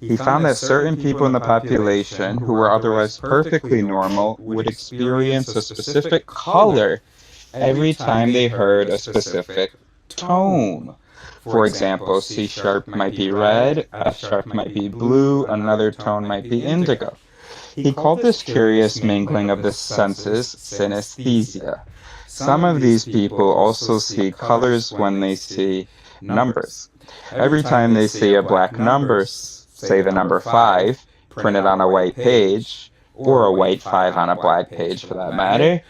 He found that certain people in the population, who were otherwise perfectly normal, would experience a specific color every time they heard a specific tone. For example, C sharp might be red, F sharp might be blue, another tone might be indigo. He called this curious mingling of the senses synesthesia. Some of these people also see colors when they see numbers. Every time they see a black number, say the number 5, printed on a white page, or a white 5 on a black page for that matter,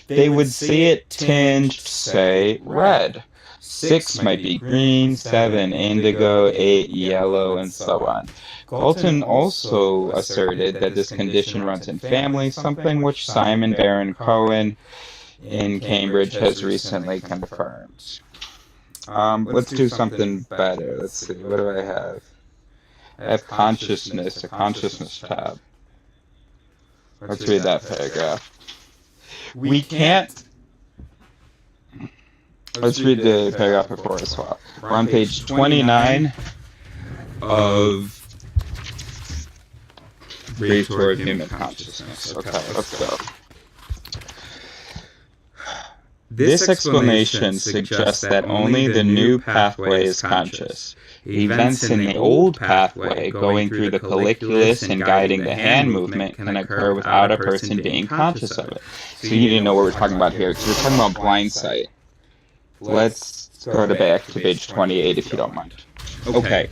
they would see it tinged, say, red. 6 might be green, 7 indigo, 8 yellow, and so on. Galton also asserted that this condition runs in families, something which Simon Baron Cohen in Cambridge has recently confirmed. Let's do something better. Let's see, what do I have? I have consciousness, a consciousness tab. Let's read that paragraph. We can't... Let's read the paragraph before as well. We're on page 29 of Brief Tour of Human Consciousness. Okay, let's go. This explanation suggests that only the new pathway is conscious. Events in the old pathway, going through the colliculus and guiding the hand movement, can occur without a person being conscious of it. So you need to know what we're talking about here, because we're talking about blind sight. Let's go back to page 28 if you don't mind. Okay.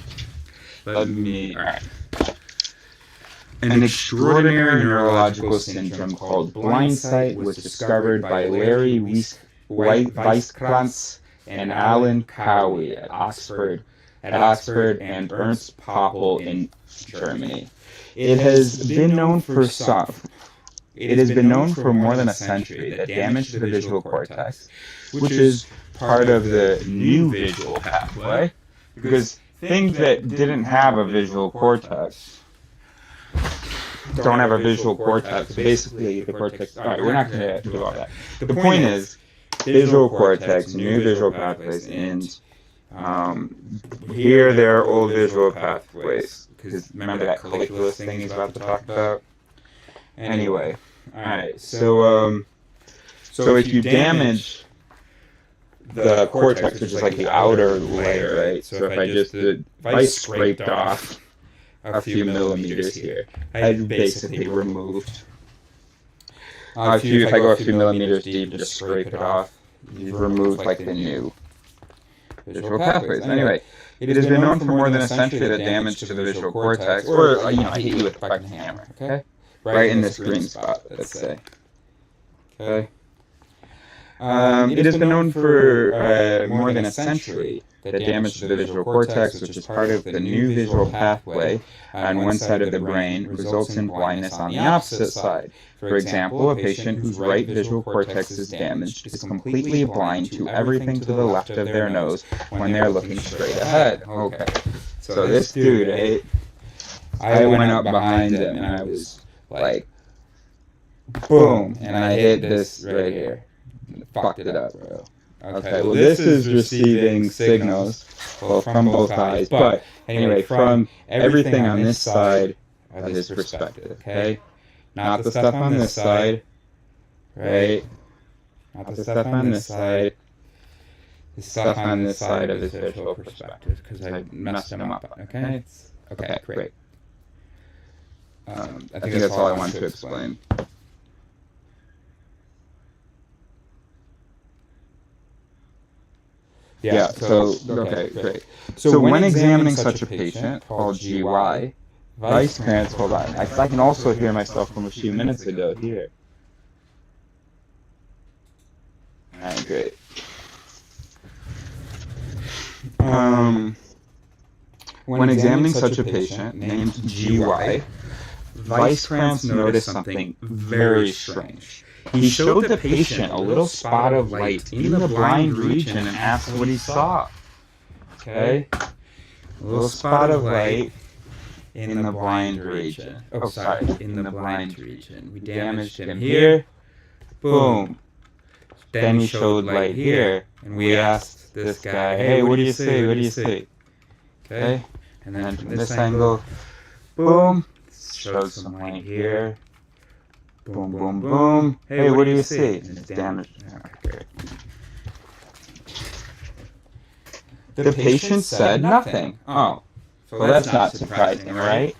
Alright. An extraordinary neurological syndrome called blind sight was discovered by Larry Weisskranz and Alan Cowie at Oxford and Ernst Poppel in Germany. It has been known for some it has been known for more than a century that damage to the visual cortex, which is part of the new visual pathway, because things that didn't have a visual cortex don't have a visual cortex. Basically, the cortex. All right, we're not going to do all that. The point is, visual cortex, new visual pathways, and here there are old visual pathways. Because remember that colliculus thing he's about to talk about. Anyway, all right. So if you damage the cortex, which is like the outer layer, right? So if I scraped off a few millimeters here, I've basically removed. If I go a few millimeters deep, just scrape it off, you've removed like the new visual pathways. Anyway, it has been known for more than a century that damage to the visual cortex, or I hit you with a fucking hammer, okay? Right in this green spot, let's say. Okay. It has been known for more than a century that damage to the visual cortex, which is part of the new visual pathway on one side of the brain, results in blindness on the opposite side. For example, a patient whose right visual cortex is damaged is completely blind to everything to the left of their nose when they're looking straight ahead. Okay. So this dude, I went up behind him and I was like, boom, and I hit this right here. Fucked it up, bro. Okay, well this is receiving signals from both eyes, but anyway, from everything on this side of his perspective, okay? Not the stuff on this side, right? Not the stuff on this side. The stuff on this side of his visual perspective, because I messed him up, okay? Okay, great. I think that's all I wanted to explain. Yeah, so, okay, great. So when examining such a patient, called GY, Weisskranz, hold on, I can also hear myself from a few minutes ago here. Alright, great. When examining such a patient named GY, Weisskranz noticed something very strange. He showed the patient a little spot of light in the blind region and asked what he saw. Okay? A little spot of light in the blind region. Oh, sorry, in the blind region. We damaged him here. Boom. Then he showed light here, and we asked this guy, hey, what do you see? What do you see? Okay? And then from this angle, boom, showed some light here. Boom, boom, boom. Hey, what do you see? And it's damaged. Okay. The patient said nothing. Oh, so that's not surprising, right?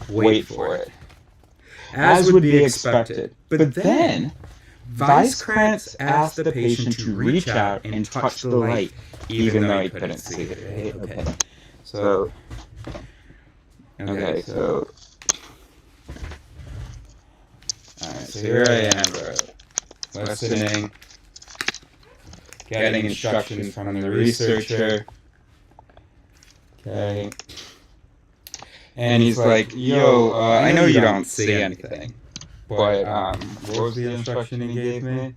Wait for it. As would be expected. But then, Weisskranz asked the patient to reach out and touch the light, even though he couldn't see it, right? Okay. So, Alright, so here I am, bro. Listening, getting instructions from the researcher. Okay. And he's like, yo, I know you don't see anything, but what was the instruction he gave me?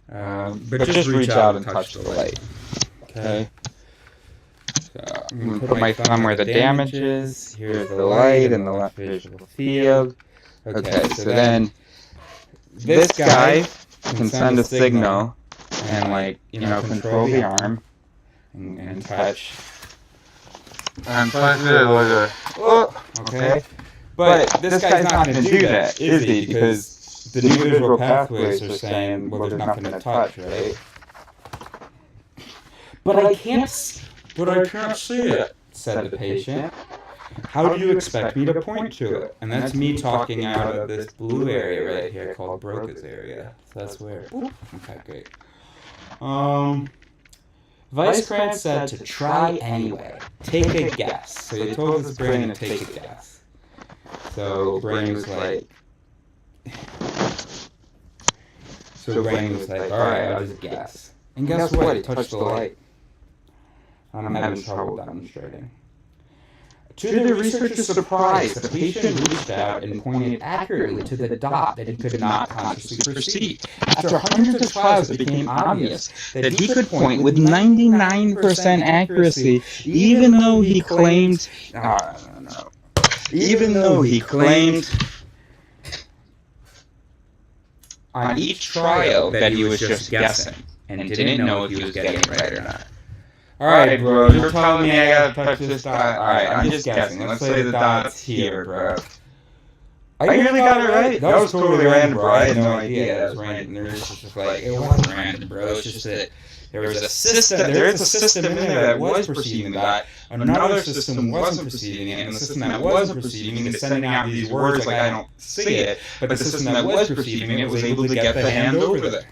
But just reach out and touch the light. Okay. So I'm going to put my thumb where the damage is. Here's the light in the left visual field. Okay, so then this guy can send a signal and, like, control the arm and touch. And touch it. Oh, okay. But this guy's not going to do that, is he? Because the new visual pathways are saying, well, there's nothing to touch, right? But I can't see it, said the patient. How do you expect me to point to it? And that's me talking out of this blue area right here called Broca's area. So that's where. Okay, great. Weisskranz said to try anyway. Take a guess. So he told his brain to take a guess. So brain was like. Alright, I'll just guess. And guess what? He touched the light. I'm having trouble demonstrating. To the researcher's surprise, the patient reached out and pointed accurately to the dot that he could not consciously perceive. After hundreds of trials, it became obvious that he could point with 99% accuracy, even though he claimed... Even though he claimed on each trial that he was just guessing and didn't know if he was getting it right or not. Alright, bro, you're telling me I gotta touch this dot. Alright, I'm just guessing. Let's say the dot's here, bro. I really got it right? That was totally random, bro. I had no idea that was random. There was just like, it wasn't random, bro. It's just that there was a system, there is a system in there that was perceiving the dot. Another system wasn't perceiving it, and the system that wasn't perceiving it is sending out these words like I don't see it, but the system that was perceiving it was able to get the hand over there.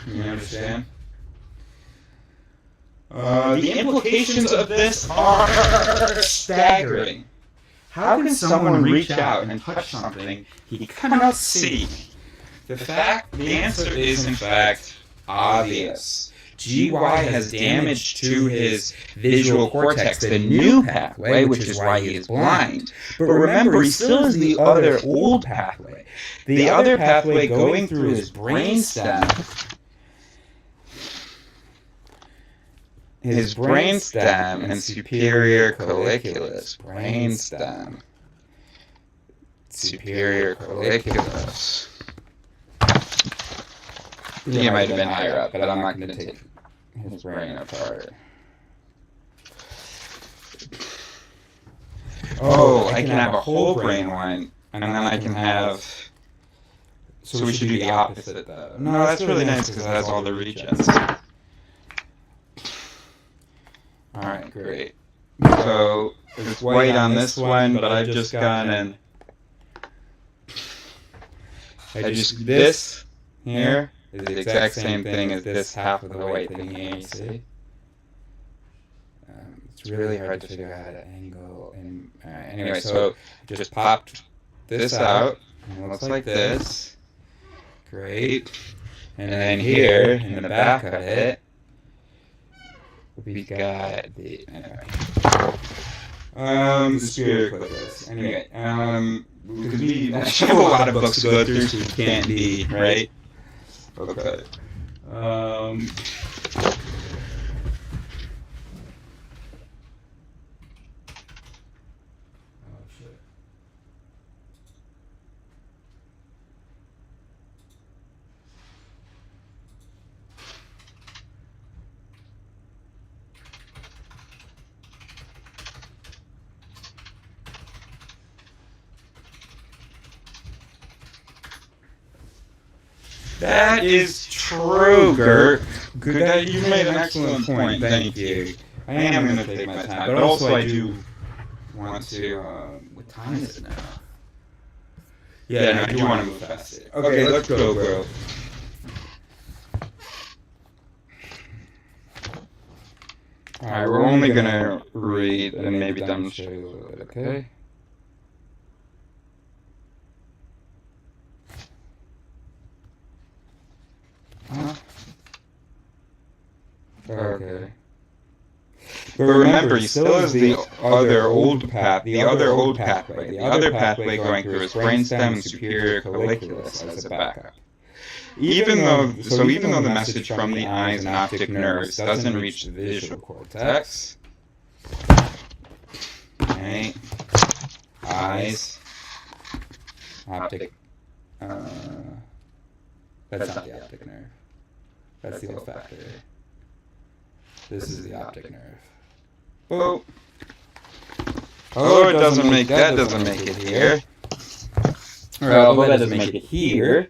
You understand? The implications of this are staggering. How can someone reach out and touch something he cannot see? The answer is in fact obvious. GY has damage to his visual cortex, the new pathway, which is why he is blind. But remember, he still has the other old pathway. The other pathway going through his brainstem. His brainstem and superior colliculus. Brainstem. Superior colliculus. He might have been higher up, but I'm not going to take his brain apart. Oh, I can have a whole brain one, and then I can have... So we should do the opposite, though. No, that's really nice, because it has all the regions. Alright, great. So, it's white on this one, but I've just gone and... This here is the exact same thing as this half of the white thing here, you see? It's really hard to figure out how to angle. And, anyway, so just popped this out, and it looks like this. Great. And then here, in the back of it, we got the... Anyway. The spirit colliculus. Anyway, because we have a lot of books to go through, so we can't be, right? Okay. Oh, shit. That is true, Gert. Good, you made an excellent point. Thank you. I am going to take my time, but also I do want to. What time is it now? Yeah, no, I do want to move faster. Okay, let's go, bro. Alright, we're only going to read and maybe demonstrate a little bit, okay? Okay. But remember, he still has the other old pathway, the other pathway going through his brainstem and superior colliculus as a backup. Even though the message from the eyes and optic nerves doesn't reach the visual cortex, right? Eyes, optic, that's not the optic nerve. That's the olfactory. This is the optic nerve. Oh. Oh, that doesn't make it here. Well, that doesn't make it here.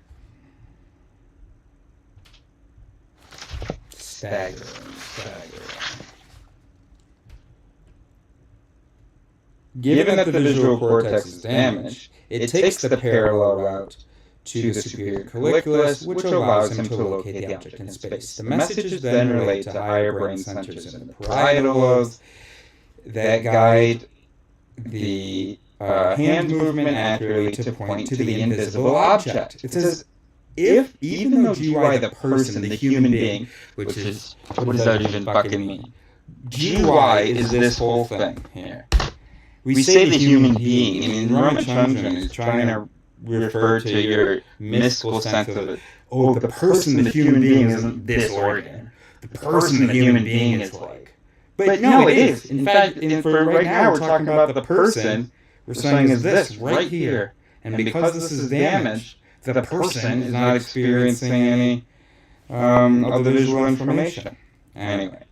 Staggering. Given that the visual cortex is damaged, it takes the parallel route to the superior colliculus, which allows him to locate the object in space. The messages then relate to higher brain centers in the parietal lobes that guide the hand movement accurately to point to the invisible object. It says, even though GY, the person, the human being, which is, what does that even fucking mean? GUI is this whole thing here. We say the human being. I mean, Ramachandran is trying to refer to your mystical sense of it. Oh, the person, the human being, isn't this organ. The person, the human being, is like. But no, it is. In fact, for right now, we're talking about the person. We're saying is this right here. And because this is damaged, the person is not experiencing any of the visual information. Anyway.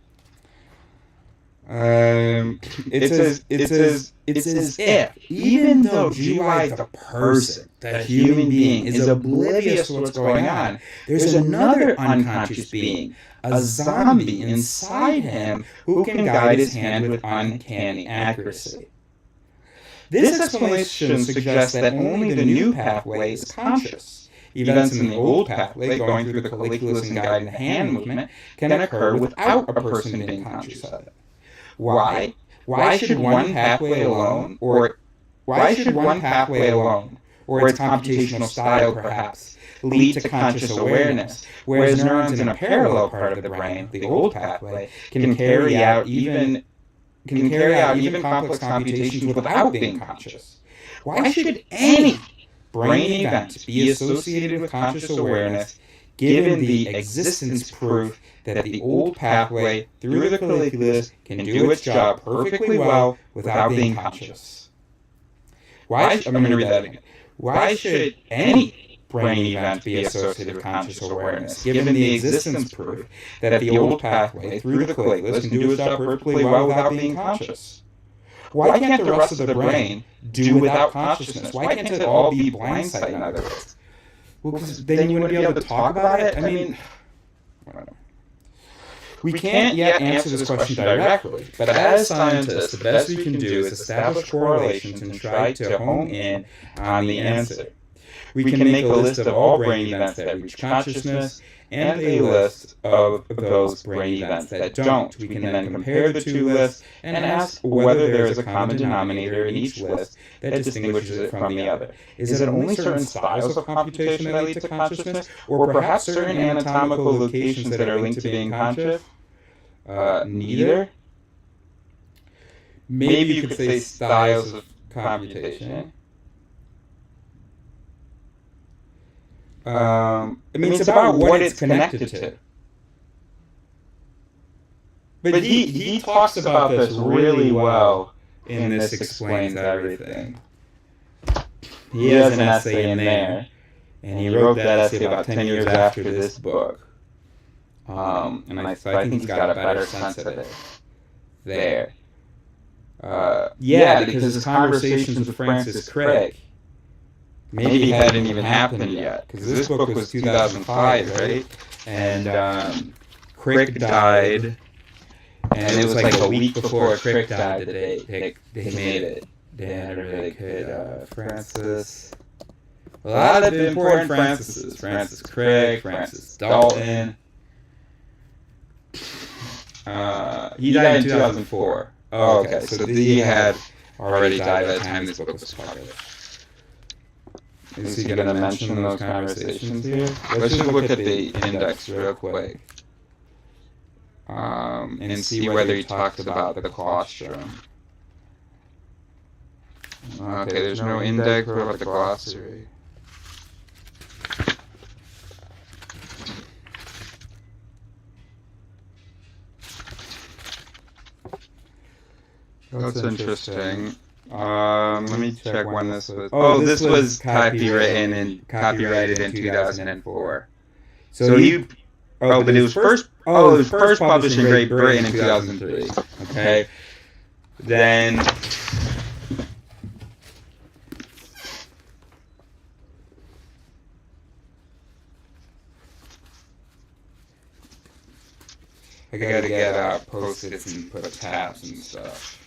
It's as if, even though GUI, the person, the human being, is oblivious to what's going on, there's another unconscious being, a zombie inside him, who can guide his hand with uncanny accuracy. This explanation suggests that only the new pathway is conscious. Events in the old pathway, going through the colliculus and guiding hand movement, can occur without a person being conscious of it. Why? Why should one pathway alone, or its computational style perhaps, lead to conscious awareness, whereas neurons in a parallel part of the brain, the old pathway, can carry out even complex computations without being conscious? Why should any brain event be associated with conscious awareness, given the existence proof that the old pathway through the colliculus can do its job perfectly well without being conscious? I'm going to read that again. Why should any brain event be associated with conscious awareness, given the existence proof that the old pathway through the colliculus can do its job perfectly well without being conscious? Why can't the rest of the brain do without consciousness? Why can't it all be blindsight, in other words? Well, because then you wouldn't be able to talk about it? I mean, I don't know. We can't yet answer this question directly, but as scientists, the best we can do is establish correlations and try to hone in on the answer. We can make a list of all brain events that reach consciousness and a list of those brain events that don't. We can then compare the two lists and ask whether there is a common denominator in each list that distinguishes it from the other. Is it only certain styles of computation that lead to consciousness, or perhaps certain anatomical locations that are linked to being conscious? Neither. Maybe you could say styles of computation. I mean, it's about what it's connected to. But he talks about this really well in This Explains Everything. He has an essay in there, and he wrote that essay about 10 years after this book. And I think he's got a better sense of it there. Because his conversations with Francis Crick maybe hadn't even happened yet, because this book was 2005, right? And Crick died, and it was like a week before Crick died that they made it. They had a really good Francis. A lot of important Francises. Francis Crick, Francis Dalton. He died in 2004. Oh, okay. So he had already died by the time this book was published. Is he going to mention those conversations here? Let's just look at the index real quick. And see whether he talks about the colostrum. Okay, there's no index. What about the glossary? That's interesting. Let me check when this was. Oh, this was copyrighted in 2004. So you. Oh, but it was first. Oh, it was first published in Great Britain in 2003. Okay. Then. I gotta get post-its and put tabs and stuff.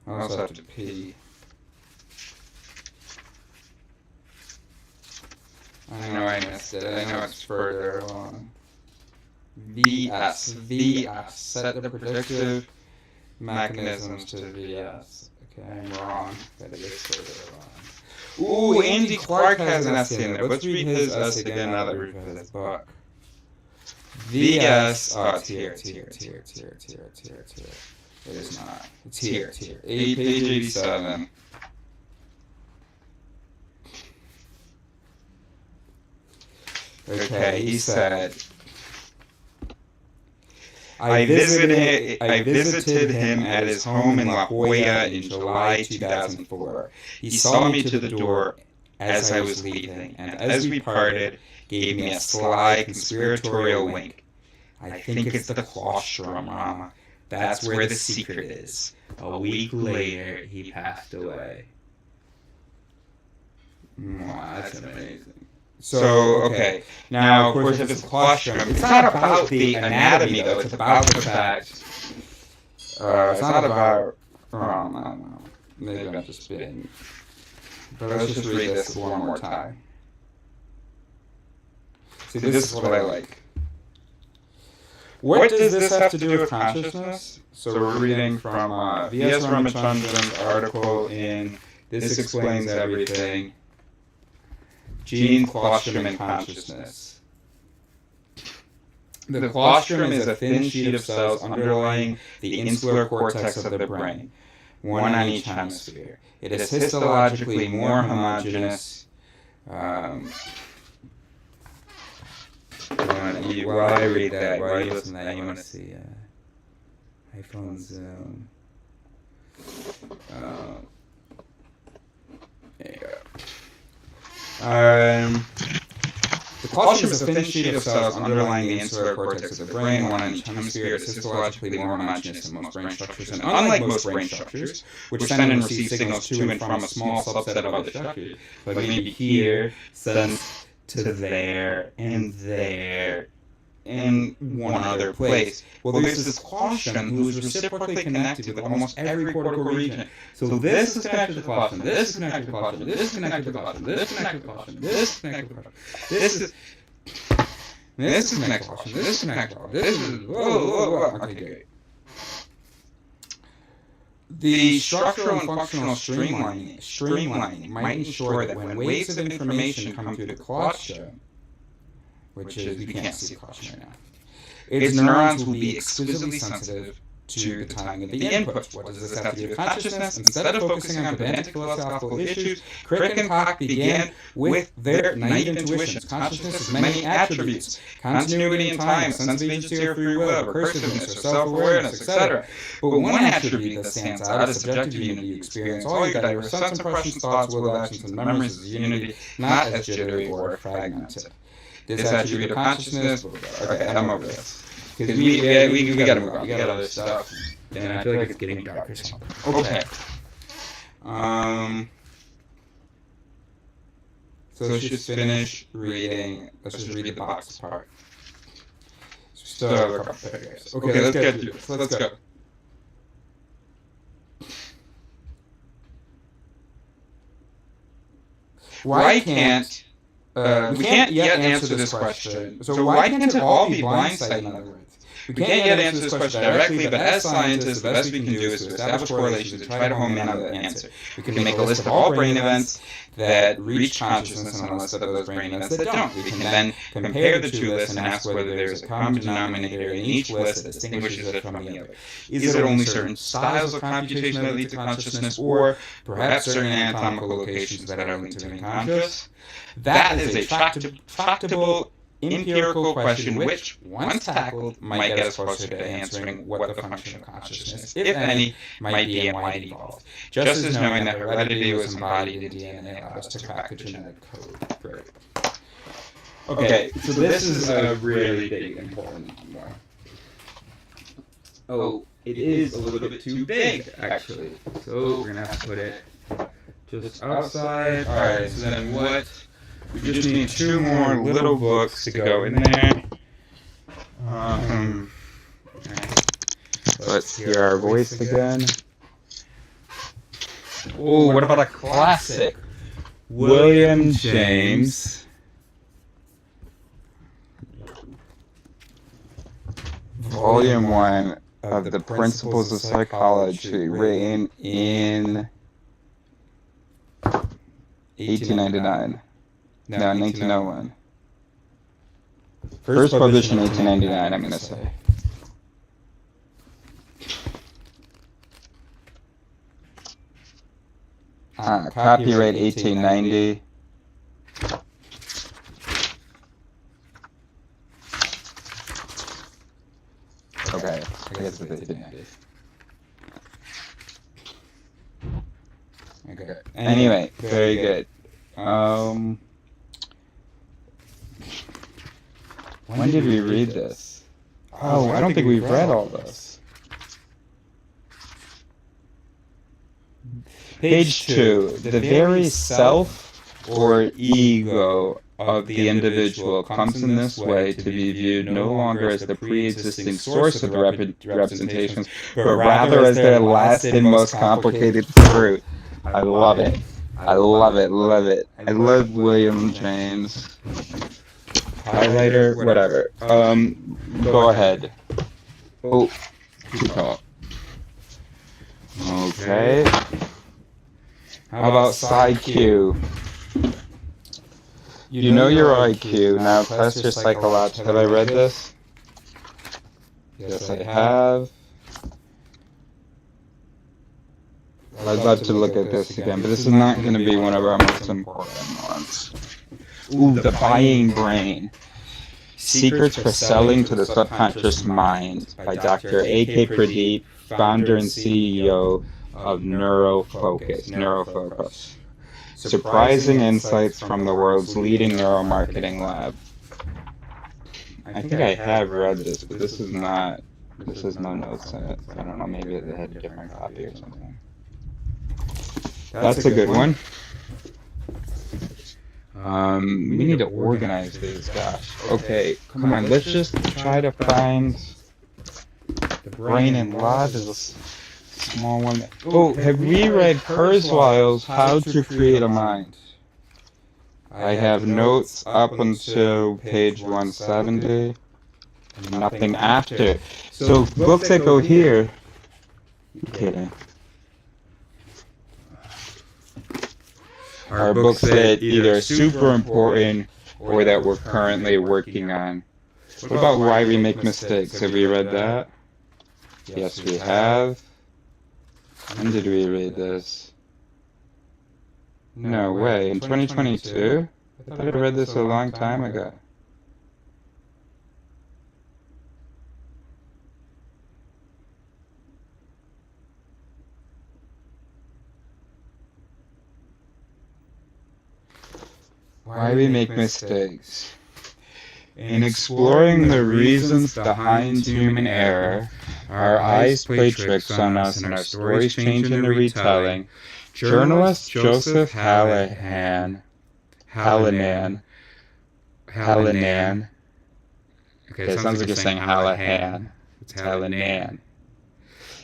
I also have to pee. I know I missed it. I know it's further along. VS. Set the predictive mechanisms to VS. Okay, I'm wrong. But it is further along. Ooh, Andy Clark has an essay in there. Let's read his essay again now that we've read his book. VS. Oh, it's here. It is not. It's here. Page 87. Okay, he said, I visited him at his home in La Jolla in July 2004. He saw me to the door as I was leaving, and as we parted, gave me a sly, conspiratorial wink. I think it's the colostrum, Rama. That's where the secret is. A week later, he passed away. Wow, that's amazing. So, okay. Now, of course, if it's a colostrum, it's not about the anatomy, though. It's about the fact. It's not about. I don't know. Maybe I'm just spitting. But let's just read this one more time. See, this is what I like. What does this have to do with consciousness? So we're reading from V.S. Ramachandran's article in This Explains Everything. Gene, colostrum, and consciousness. The colostrum is a thin sheet of cells underlying the insular cortex of the brain, one on each hemisphere. It is histologically more homogeneous. While I read that, while you listen to that, you want to see iPhone Zoom. There you go. The colostrum is a thin sheet of cells underlying the insular cortex of the brain, one on each hemisphere. It is histologically more homogeneous than most brain structures, and unlike most brain structures, which send and receive signals to and from a small subset of other structures, like maybe here, sends to there, and one other place. Well, there's this colostrum who's reciprocally connected with almost every cortical region. So this is connected to the colostrum, this is connected to the colostrum, this is connected to the colostrum, this is connected to the colostrum, this is connected to the colostrum, this is connected to the colostrum, this is connected to the colostrum, this is, whoa. Okay, great. The structural and functional streamlining might ensure that when waves of information come through the colostrum, which is, we can't see the colostrum right now, its neurons will be exquisitely sensitive to the timing of the input. What does this have to do with consciousness? Instead of focusing on pedantic philosophical issues, Crick and Koch began with their naive intuitions. Consciousness has many attributes: continuity in time, sense of agency or free will, recursiveness or self-awareness, etc. But one attribute that stands out is subjective unity. You experience all your diverse sense impressions, thoughts, will, actions, and memories as unity, not as jittery or fragmented. This attribute of consciousness. Okay, I'm over this. Because we gotta move on. We got other stuff. And I feel like it's getting dark or something. Okay. So let's just finish reading. Let's just read the box part. Still have a couple paragraphs. Okay, let's get through this. Let's go. Why can't... we can't yet answer this question. So why can't it all be blindsight, in other words? We can't yet answer this question directly, but as scientists, the best we can do is to establish correlations and try to home in on the answer. We can make a list of all brain events that reach consciousness and a list of those brain events that don't. We can then compare the two lists and ask whether there is a common denominator in each list that distinguishes it from the other. Is it only certain styles of computation that lead to consciousness, or perhaps certain anatomical locations that are linked to being conscious? That is a tractable empirical question which, once tackled, might get us closer to answering what the function of consciousness, if any, might be and why it evolved. Just as knowing that heredity was embodied in DNA allowed us to crack the genetic code. Great. Okay, so this is a really big, important one. Oh, it is a little bit too big, actually. So we're going to have to put it just outside. Alright, so then what... We just need 2 more little books to go in there. Let's hear our voice again. Oh, what about a classic? William James. Volume 1 of the Principles of Psychology, written in 1899. No, 1901. First published in 1899, I'm gonna say. Copyright 1890. Okay, I guess it's 1890. Okay. Anyway, very good. When did we read this? Oh, I don't think we've read all this. Page 2. The very self or ego of the individual comes in this way to be viewed no longer as the pre-existing source of the representations, but rather as their last and most complicated fruit. I love it. I love it. Love it. I love William James. Highlighter, whatever. Go ahead. Oh, too tall. Okay. How about side Q? You know your IQ. Now test your psychological. Have I read this? Yes, I have. I'd love to look at this again, but this is not going to be one of our most important ones. Ooh, the buying brain. Secrets for Selling to the Subconscious Mind by Dr. A.K. Pradeep, founder and CEO of Neurofocus. Surprising insights from the world's leading neuromarketing lab. I think I have read this, but this is no notes in it. I don't know, maybe they had a different copy or something. That's a good one. We need to organize these, gosh. Okay, come on, let's just try to find the Brain and Lodge is a small one. Oh, have we read Kurzweil's How to Create a Mind? I have notes up until page 170. Nothing after. So books that go here. You're kidding. Are books that either are super important or that we're currently working on. What about Why We Make Mistakes? Have we read that? Yes, we have. When did we read this? No way. In 2022? I thought I read this a long time ago. Why We Make Mistakes. In exploring the reasons behind human error, our eyes play tricks on us and our stories change in the retelling. Journalist Joseph Hallinan. Okay, it sounds like you're saying Hallahan. It's Hallinan.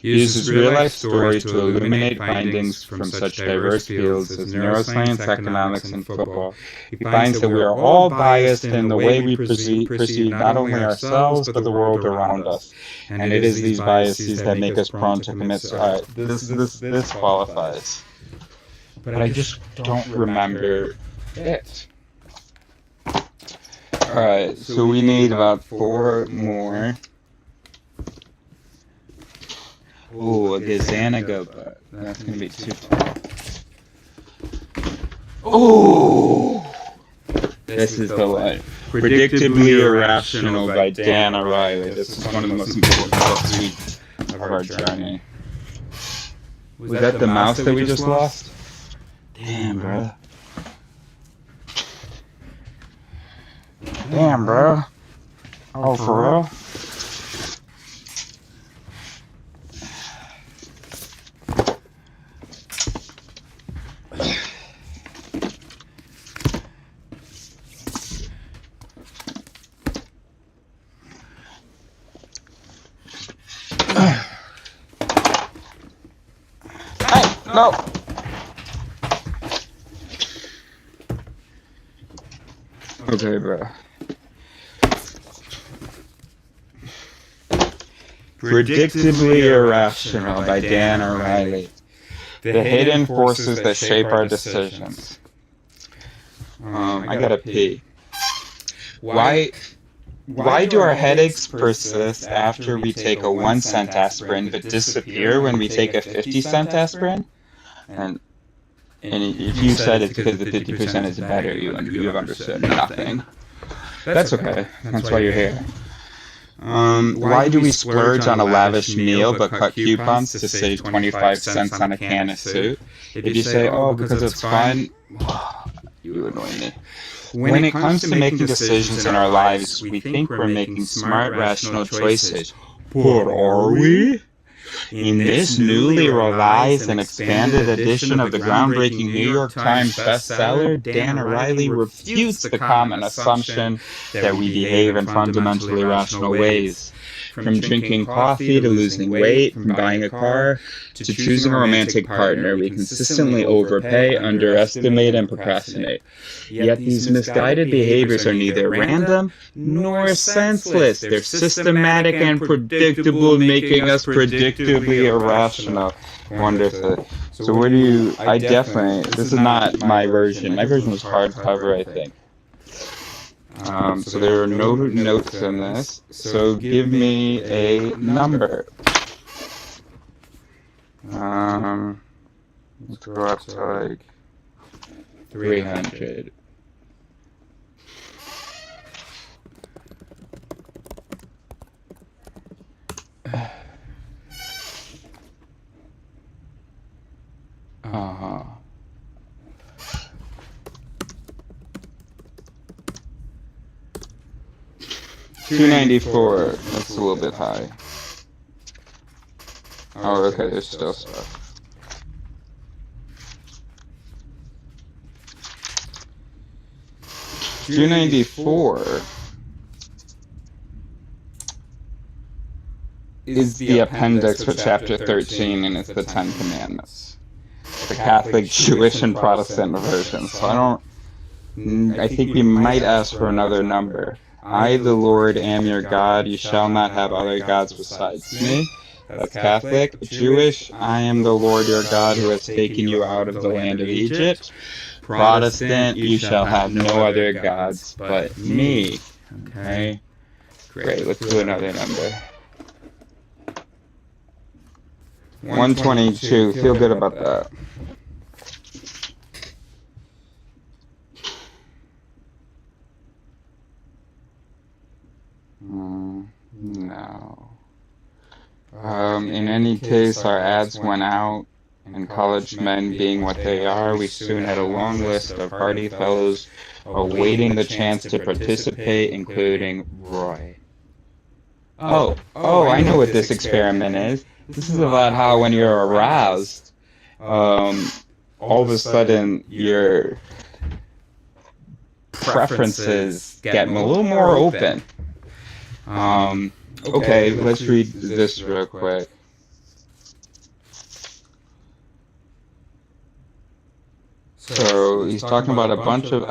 Uses real-life stories to illuminate findings from such diverse fields as neuroscience, economics, and football. He finds that we are all biased in the way we perceive not only ourselves, but the world around us. And it is these biases that make us prone to commit suicide. This qualifies. But I just don't remember it. Alright, so we need about 4 more. Ooh, a Gazzaniga, but that's going to be too tall. Ooh! This is the one. Predictably Irrational by Dan O'Reilly. This is one of the most important books of our journey. Was that the mouse that we just lost? Damn, bro. Damn, bro. Oh, for real? No. Okay, bro. Predictably Irrational by Dan O'Reilly. The hidden forces that shape our decisions. I gotta pee. Why Why do our headaches persist after we take a 1-cent aspirin but disappear when we take a 50-cent aspirin? And if you said it's because the 50% is better, you have understood nothing. That's okay. That's why you're here. Why do we splurge on a lavish meal but cut coupons to save 25 cents on a can of soup? If you say, oh, because it's fun, you annoy me. When it comes to making decisions in our lives, we think we're making smart, rational choices. But are we? In this newly revised and expanded edition of the groundbreaking New York Times bestseller, Dan O'Reilly refutes the common assumption that we behave in fundamentally rational ways. From drinking coffee to losing weight, from buying a car to choosing a romantic partner, we consistently overpay, underestimate, and procrastinate. Yet these misguided behaviors are neither random nor senseless. They're systematic and predictable, making us predictably irrational. Wonderful. So what do you... I definitely... This is not my version. My version was hardcover, I think. So there are no notes in this. So give me a number. Let's go up to like 300. Uh-huh. 294. That's a little bit high. Oh, okay, there's still stuff. $294 is the appendix for chapter 13, and it's the Ten Commandments. The Catholic, Jewish, and Protestant version. So I think we might ask for another number. I, the Lord, am your God. You shall not have other gods besides me. That's Catholic. Jewish, I am the Lord your God who has taken you out of the land of Egypt. Protestant, you shall have no other gods but me. Okay? Great, let's do another number. 122, feel good about that. No. In any case, our ads went out, and college men being what they are, we soon had a long list of hardy fellows awaiting the chance to participate, including Roy. Oh, I know what this experiment is. This is about how when you're aroused, all of a sudden your preferences get a little more open. Okay, let's read this real quick. So he's talking about a bunch of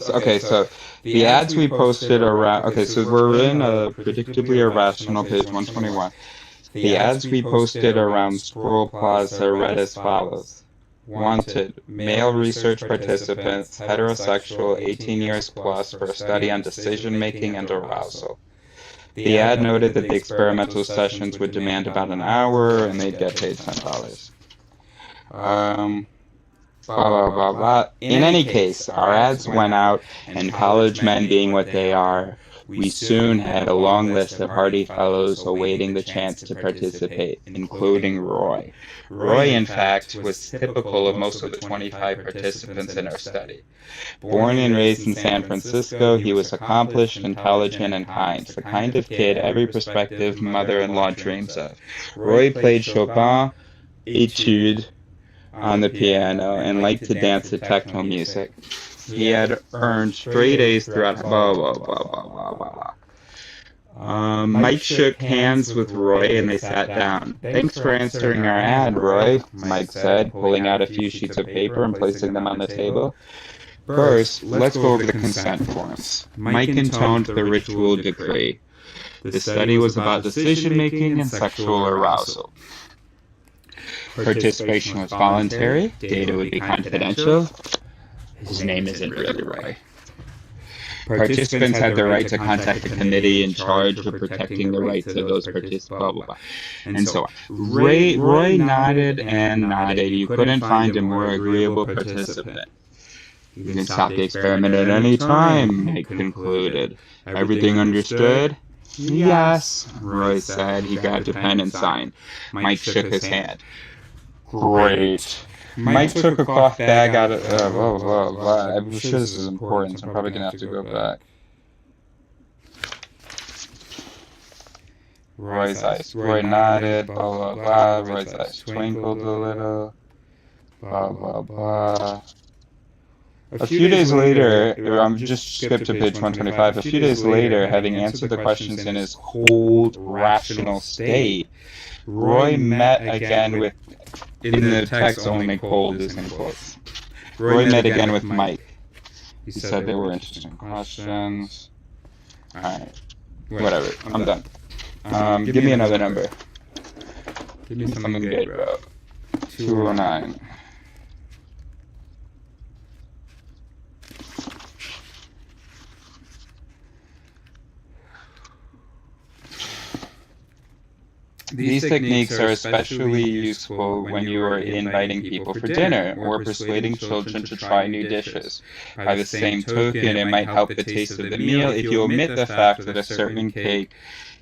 okay, so the ads we posted around, okay, so we're in a predictably irrational, page 121. The ads we posted around Squirrel Plaza read as follows. Wanted, male research participants, heterosexual, 18 years plus, for a study on decision-making and arousal. The ad noted that the experimental sessions would demand about an hour, and they'd get paid $10. Blah, blah, blah, blah. In any case, our ads went out, and college men being what they are, we soon had a long list of hardy fellows awaiting the chance to participate, including Roy. Roy, in fact, was typical of most of the 25 participants in our study. Born and raised in San Francisco, he was accomplished, intelligent, and kind, the kind of kid every prospective mother-in-law dreams of. Roy played Chopin Etude on the piano and liked to dance to techno music. He had earned straight A's throughout blah, blah, blah, blah, blah, blah. Mike shook hands with Roy and they sat down. Thanks for answering our ad, Roy, Mike said, pulling out a few sheets of paper and placing them on the table. First, let's go over the consent forms. Mike intoned the ritual decree. The study was about decision-making and sexual arousal. Participation was voluntary. Data would be confidential. His name isn't really Roy. Participants had the right to contact the committee in charge of protecting the rights of those participants, blah, blah, blah, and so on. Roy nodded and nodded. You couldn't find a more agreeable participant. You can stop the experiment at any time, Mike concluded. Everything understood? Yes, Roy said. He grabbed a pen and signed. Mike shook his hand. Great. Mike took a cloth bag out of... blah, blah, blah. I'm sure this is important, so I'm probably going to have to go back. Roy's eyes. Roy nodded, blah, blah, blah. Roy's eyes twinkled a little. Blah, blah, blah. A few days later, just skip to page 125. A few days later, having answered the questions in his cold, rational state, Roy met again with, in the text only cold is in quotes. Roy met again with Mike. He said they were interesting questions. Alright, whatever, I'm done. Give me another number. Give me something good, bro. 209. These techniques are especially useful when you are inviting people for dinner or persuading children to try new dishes. By the same token, it might help the taste of the meal if you omit the fact that a certain cake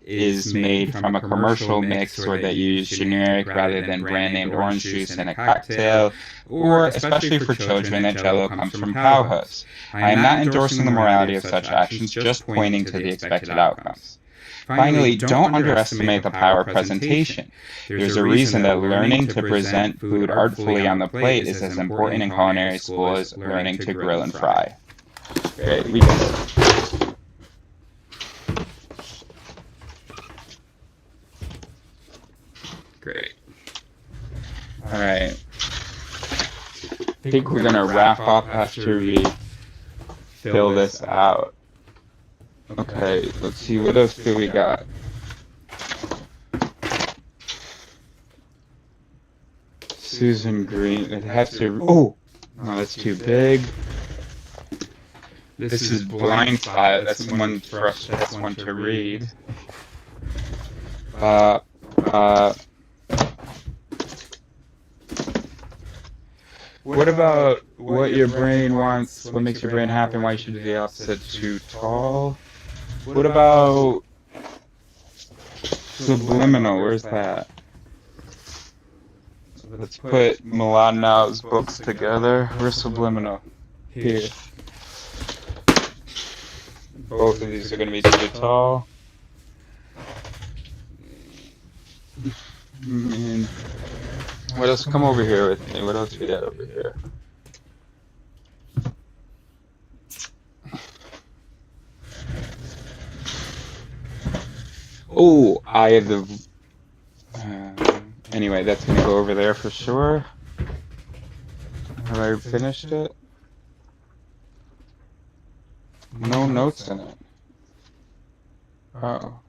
is made from a commercial mix or that you use generic rather than brand-named orange juice in a cocktail, or, especially for children, that Jell-O comes from cow hooves. I am not endorsing the morality of such actions, just pointing to the expected outcomes. Finally, don't underestimate the power of presentation. There's a reason that learning to present food artfully on the plate is as important in culinary school as learning to grill and fry. Great, we did it. Great. Alright. I think we're gonna wrap up after we fill this out. Okay, let's see, what else do we got? Susan Green, it has to, oh, no, that's too big. This is Blind Spot, that's one for us, that's one to read. What about what your brain wants, what makes your brain happy, why you should do the opposite, too tall? What about subliminal? Where's that? Let's put Mladenow's books together. Where's subliminal? Here. Both of these are going to be too tall. And what else? Come over here with me. What else we got over here? Oh, Eye of the... anyway, that's going to go over there for sure. Have I finished it? No notes in it. Oh.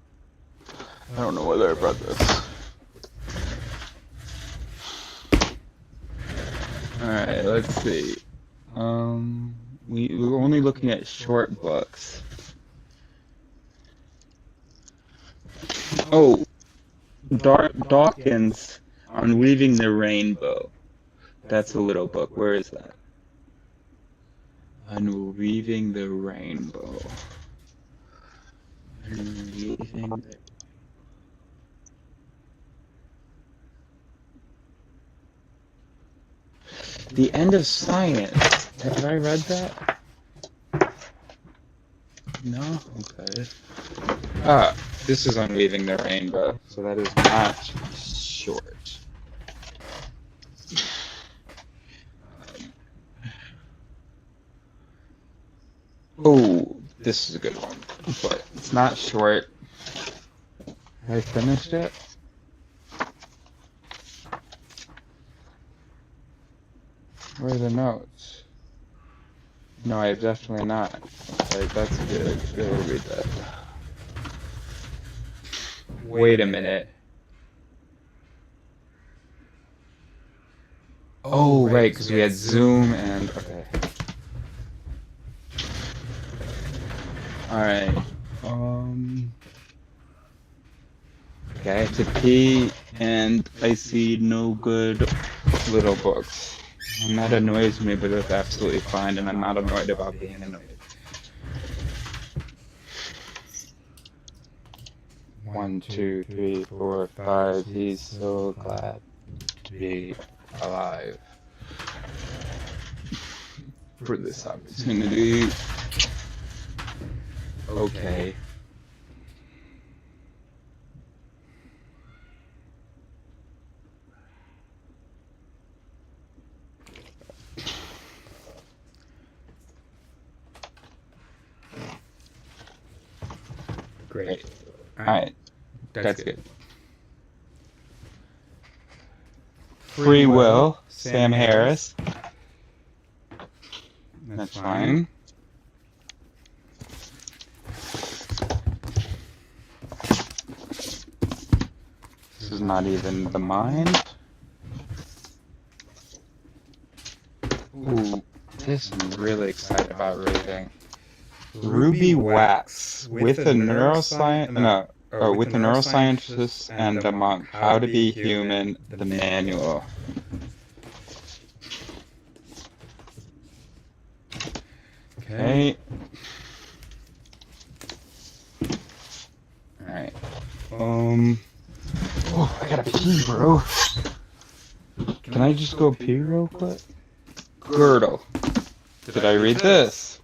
I don't know whether I brought this. Alright, let's see. We're only looking at short books. Oh, Dawkins on Weaving the Rainbow. That's a little book. Where is that? On Weaving the Rainbow. The End of Science. Have I read that? No? Okay. This is on Weaving the Rainbow, so that is not short. Oh, this is a good one, but it's not short. Have I finished it? Where are the notes? No, I have definitely not. Okay, that's good. We'll read that. Wait a minute. Oh, right, because we had Zoom and... Okay. Alright. Okay, I have to pee, and I see no good little books. And that annoys me, but it's absolutely fine, and I'm not annoyed about being annoyed. 1, 2, 3, 4, 5. He's so glad to be alive for this opportunity. Okay. Great. Alright, That's that's good. Free Will, Sam Harris. That's fine. This is not even the mind. Ooh, this I'm really excited about reading. Ruby Wax with a neuroscientist and a monk. How to Be Human, the manual. Okay. Alright. Oh, I gotta pee, bro. Can I just go pee real quick? Girdle. Did I read this?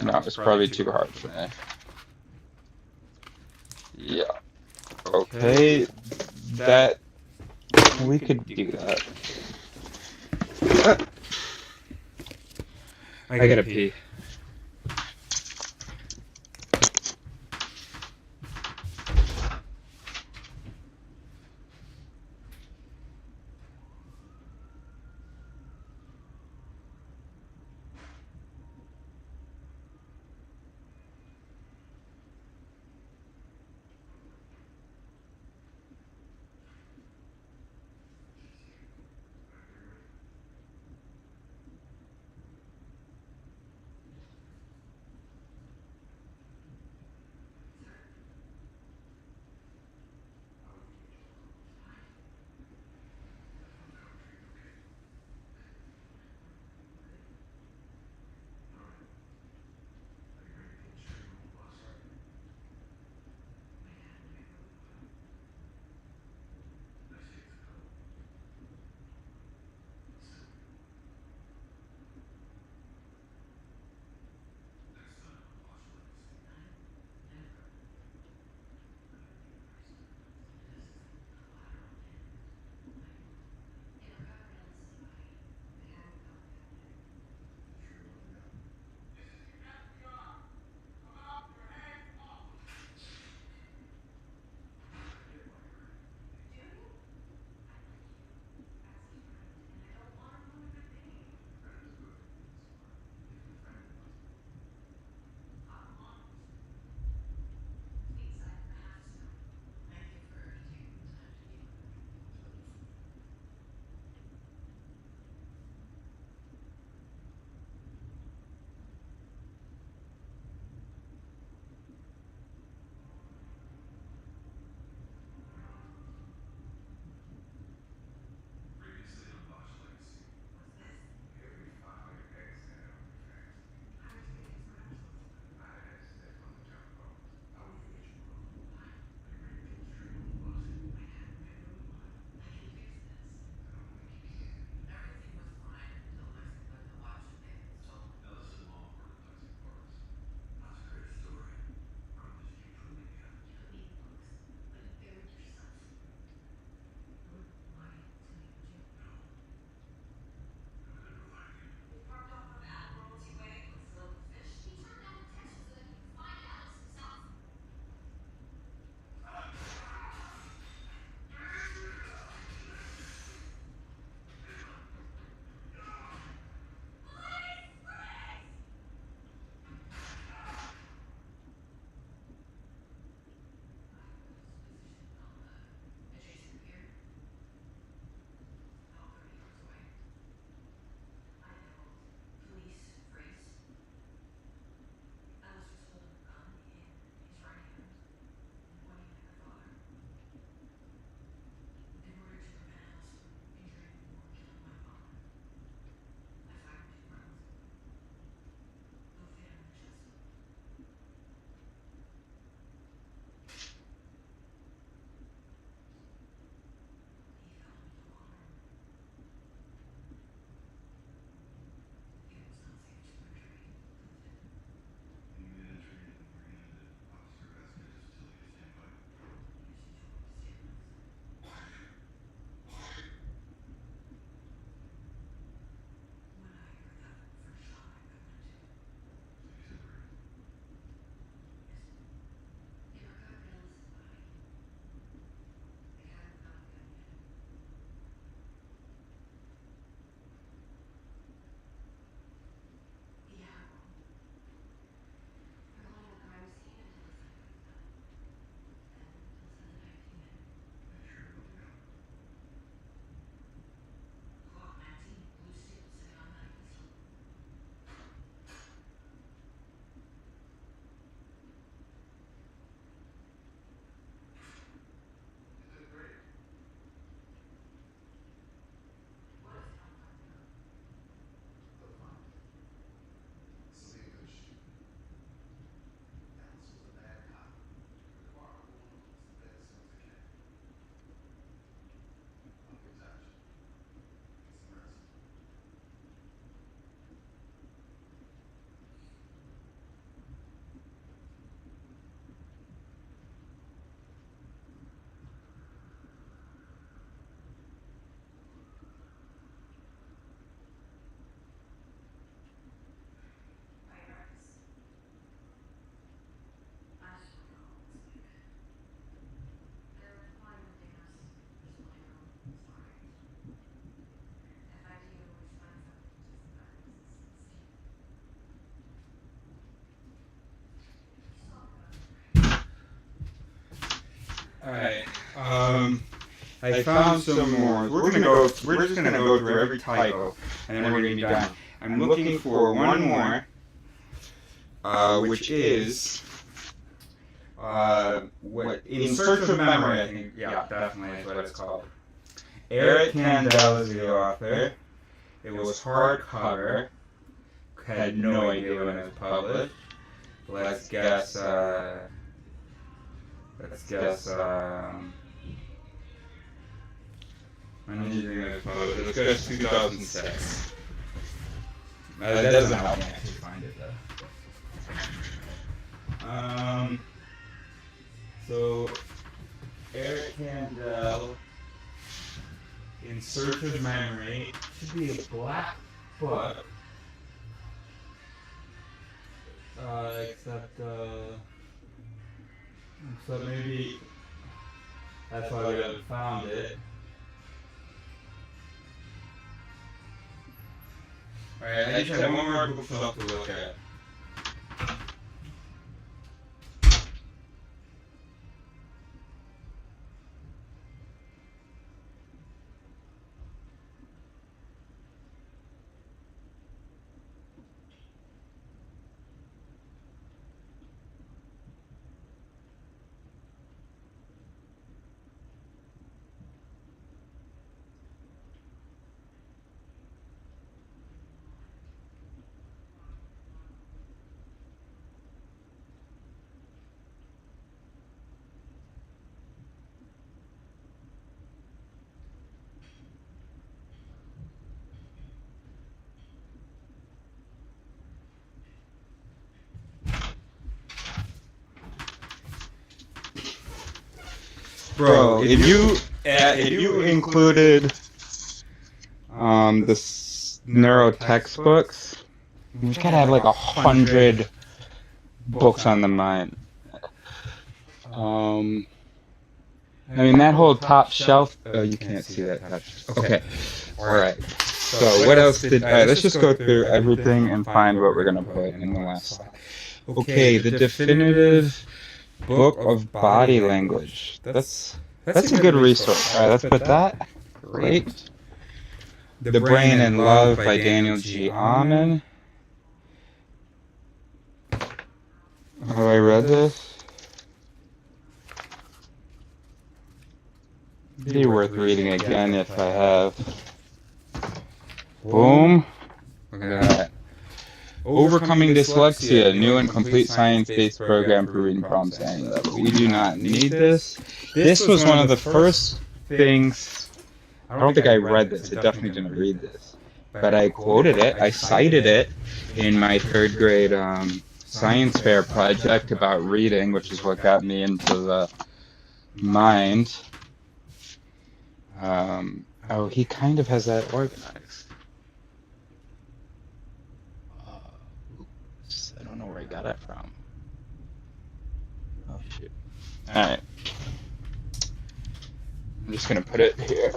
No, it's probably too hard for me. Yeah. Okay. That. We could do that. I gotta pee. I found some more. We're just gonna go through every title, and then we're gonna be done. I'm looking for one more, which is what In Search of Memory. I think, yeah, definitely is what it's called. Eric Kandel is the author. It was hardcover. Had no idea when it was published. Let's guess. When did you think it was published? Let's guess 2006. That doesn't help me actually find it though. So Eric Kandel, In Search of Memory, should be a black book. Except maybe that's why we haven't found it. Alright, I just have one more bookshelf to look at. Bro, if you included the neuro textbooks, we gotta have like 100 books on the mind. I mean that whole top shelf. Oh, you can't see that top shelf. Okay, all right. So what else did? All right, let's just go through everything and find what we're gonna put in the last slide. Okay, the definitive book of body language. That's a good resource. All right, let's put that. Great. The Brain and Love by Daniel G. Amen. Have I read this? Be worth reading again if I have. Boom. Look at that. Overcoming Dyslexia, new and complete science-based program for reading problems at any level. We do not need this. This was one of the first things. I don't think I read this. I definitely didn't read this. But I quoted it. I cited it in my third grade science fair project about reading, which is what got me into the mind. Oh, he kind of has that organized. I don't know where he got it from. Oh, shoot. Alright. I'm just gonna put it here.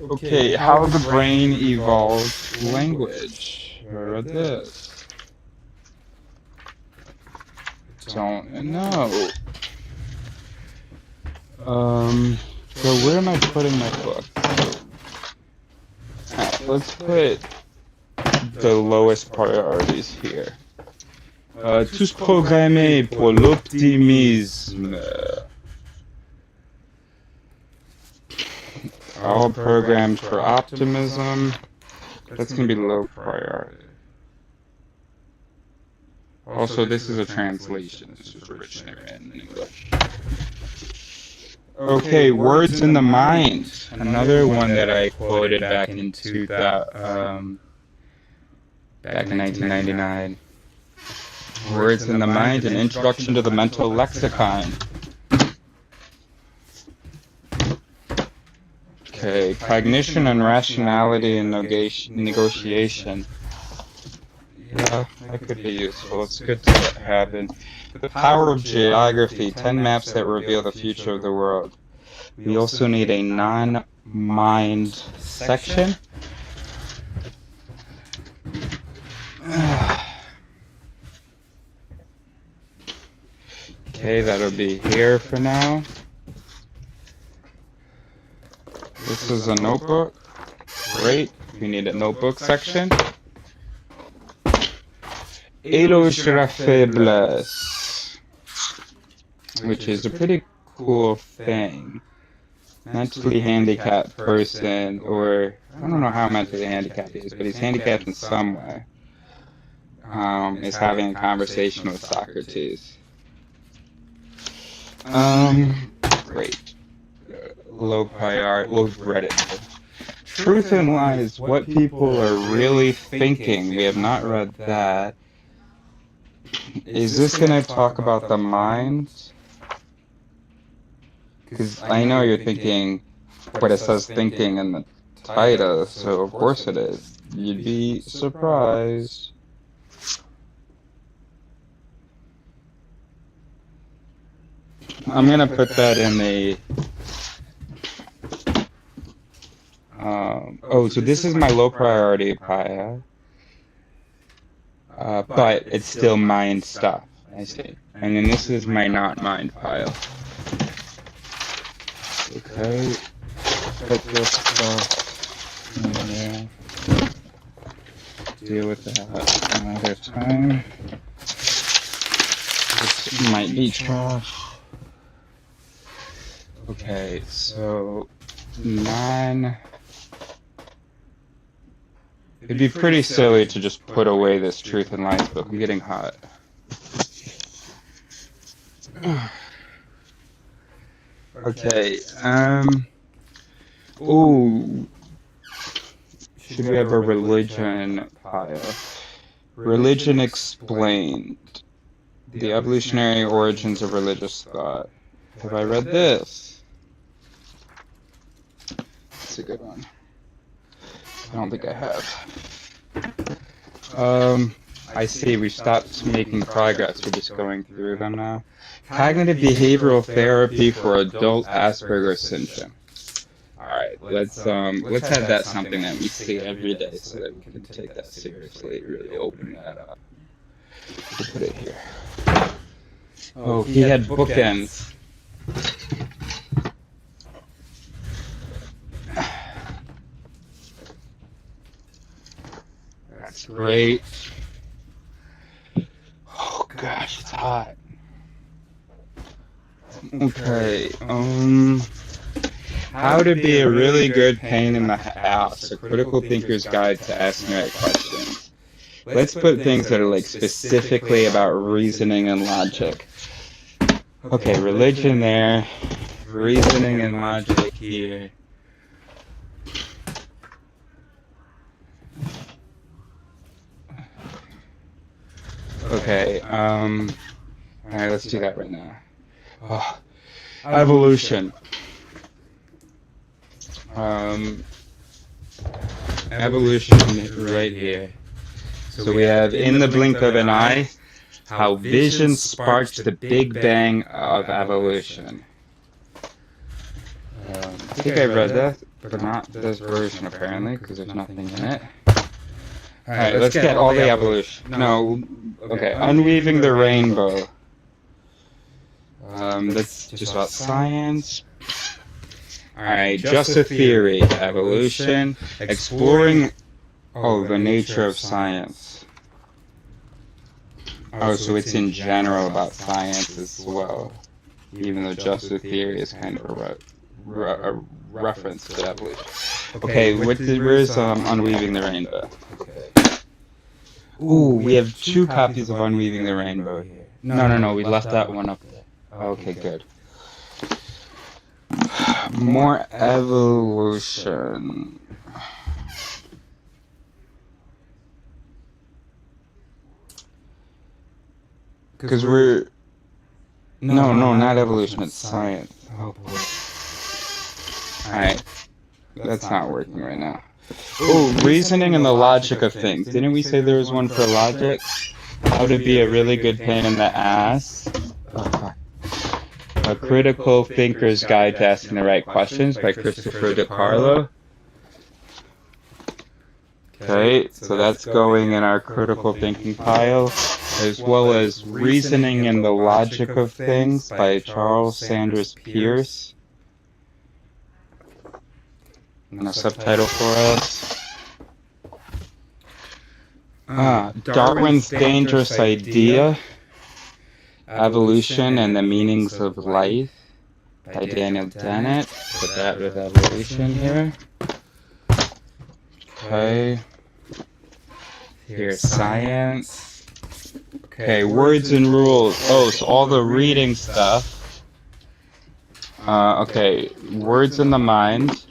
Okay, how the brain evolves language. I read this. Don't know. So where am I putting my book? Alright, let's put the lowest priorities here. Tous programmés pour l'optimisme. All programs for optimism. That's going to be low priority. Also, this is a translation. This was originally written in English. Okay, Words in the Mind. Another one that I quoted back in 1999. Words in the Mind, an introduction to the mental lexicon. Okay, Cognition and Rationality and Negotiation. Yeah, that could be useful. It's good to have in. The Power of Geography, 10 maps that reveal the future of the world. We also need a non-mind section. Okay, that'll be here for now. This is a notebook. Great. We need a notebook section. Éloge faiblesse, which is a pretty cool thing. Mentally handicapped person, or I don't know how mentally handicapped he is, but he's handicapped in some way. Is having a conversation with Socrates. Great. Low priority. We've read it. Truth and Lies, what people are really thinking. We have not read that. Is this going to talk about the mind? Because I know you're thinking, but it says thinking in the title, so of course it is. You'd be surprised. I'm going to put that in the... so this is my low priority pile. But it's still mind stuff, I see. And then this is my not mind pile. Okay. Put this stuff in there. Deal with that another time. This might be trash. Okay, so it'd be pretty silly to just put away this Truth and Lies book. I'm getting hot. Okay, ooh. Should we have a religion pile? Religion Explained. The Evolutionary Origins of Religious Thought. Have I read this? That's a good one. I don't think I have. I see, we stopped making progress. We're just going through them now. Cognitive behavioral therapy for adult Asperger's syndrome. Alright, let's have that something that we see every day so that we can take that seriously, really open that up. We'll put it here. Oh, he had bookends. That's great. Oh gosh, it's hot. Okay, how to be a really good pain in the ass, a critical thinker's guide to asking right questions. Let's put things that are like specifically about reasoning and logic. Okay, religion there, reasoning and logic here. Okay, alright, let's do that right now. Oh, evolution. Evolution right here. So we have in the blink of an eye, how vision sparked the Big Bang of evolution. I think I read that, but not this version apparently, because there's nothing in it. Alright, let's get all the evolution. No, okay, Unweaving the Rainbow. That's just about science. Alright, Just a Theory, evolution, exploring, the nature of science. Oh, so it's in general about science as well, even though Just a Theory is kind of a reference to evolution. Okay, where's Unweaving the Rainbow? Okay. Ooh, we have 2 copies of Unweaving the Rainbow here. No, we left that one up there. Okay, good. More evolution. Because we're... No, not evolution, it's science. Oh boy. Alright. That's not working right now. Oh, reasoning and the logic of things. Didn't we say there was one for logic? How to be a really good pain in the ass? A Critical Thinker's Guide to Asking the Right Questions by Christopher DiCarlo. Okay, so that's going in our critical thinking pile. as well as Reasoning and the Logic of Things by Charles Sanders Peirce. And a subtitle for us. Darwin's Dangerous Idea, Evolution and the Meanings of Life by Daniel Dennett. Put that with evolution here. Okay. Here's science. Okay, words and rules. Oh, so all the reading stuff. Okay, words in the mind.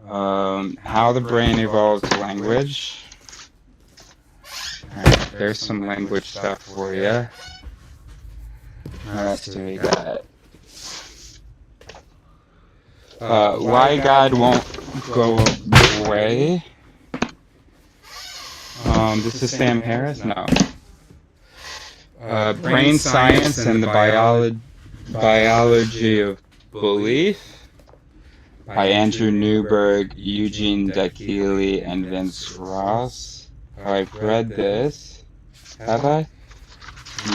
How the brain evolves language. Alright, there's some language stuff for you. What else do we got? Why God Won't Go Away. This is Sam Harris? No. Brain Science and the Biology of Belief by Andrew Newberg, Eugene Dechele, and Vince Ross. I've read this. Have I?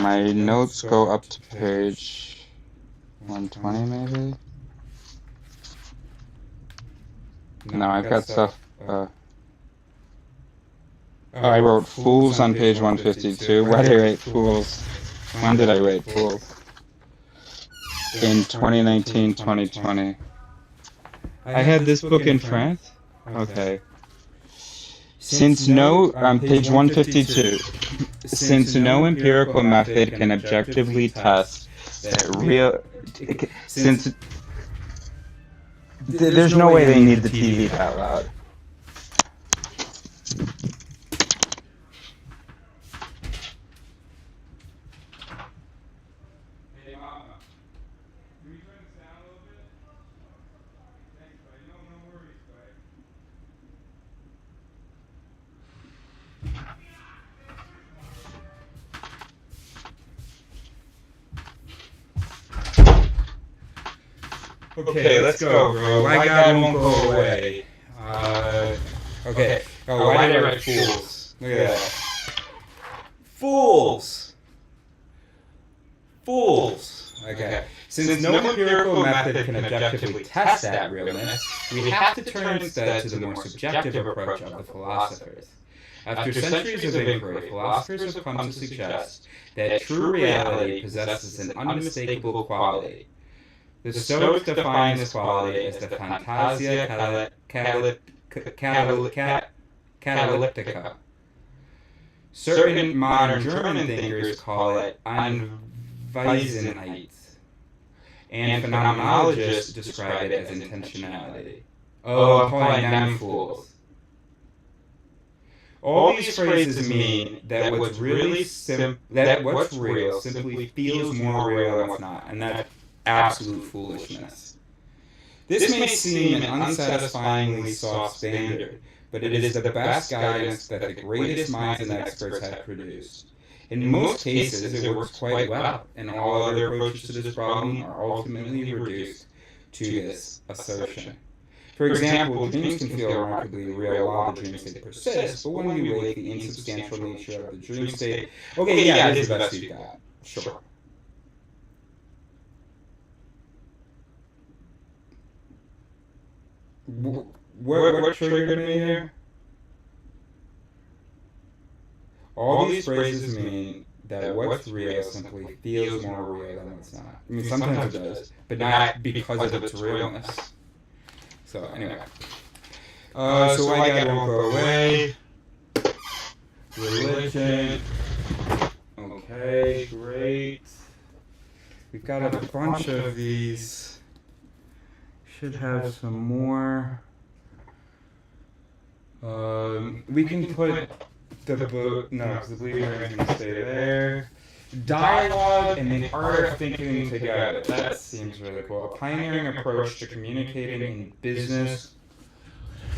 My notes go up to page 120 maybe? No, I've got stuff. I wrote Fools on page 152. Why did I write Fools? When did I write Fools? In 2019, 2020. I had this book in France? Okay. Since no, on page 152, since no empirical method can objectively test that since there's no way they need the TV that loud. Hey Mama, can we turn this down a little bit? Thanks, buddy. No worries, buddy. Okay, let's go, bro. Why God Won't Go Away. Okay. Oh, why did I write Fools? Look at that. Fools! Okay. Since no empirical method can objectively test that realness, we have to turn instead to the more subjective approach of the philosophers. After centuries of inquiry, philosophers have come to suggest that true reality possesses an unmistakable quality. The Stoics define this quality as the fantasia catalyptica. Certain modern German thinkers call it Anwesenheit, and phenomenologists describe it as intentionality. Oh, I'm calling them fools. All these phrases mean that what's real simply feels more real than what's not, and that's absolute foolishness. This may seem an unsatisfyingly soft standard, but it is the best guidance that the greatest minds and experts have produced. In most cases, it works quite well, and all other approaches to this problem are ultimately reduced to this assertion. For example, dreams can feel remarkably real while the dream state persists, but when we wake, the insubstantial nature of the dream state... Okay, yeah, it is the best you've got. Sure. What triggered me here? All these phrases mean that what's real simply feels more real than what's not. I mean, sometimes it does, but not because of its realness. So, anyway. So why God Won't Go Away? Religion. Okay, great. We've got a bunch of these. Should have some more. We can put the book. No, because the Believer is going to stay there. Dialogue and the art of thinking together. That seems really cool. A pioneering approach to communicating in business.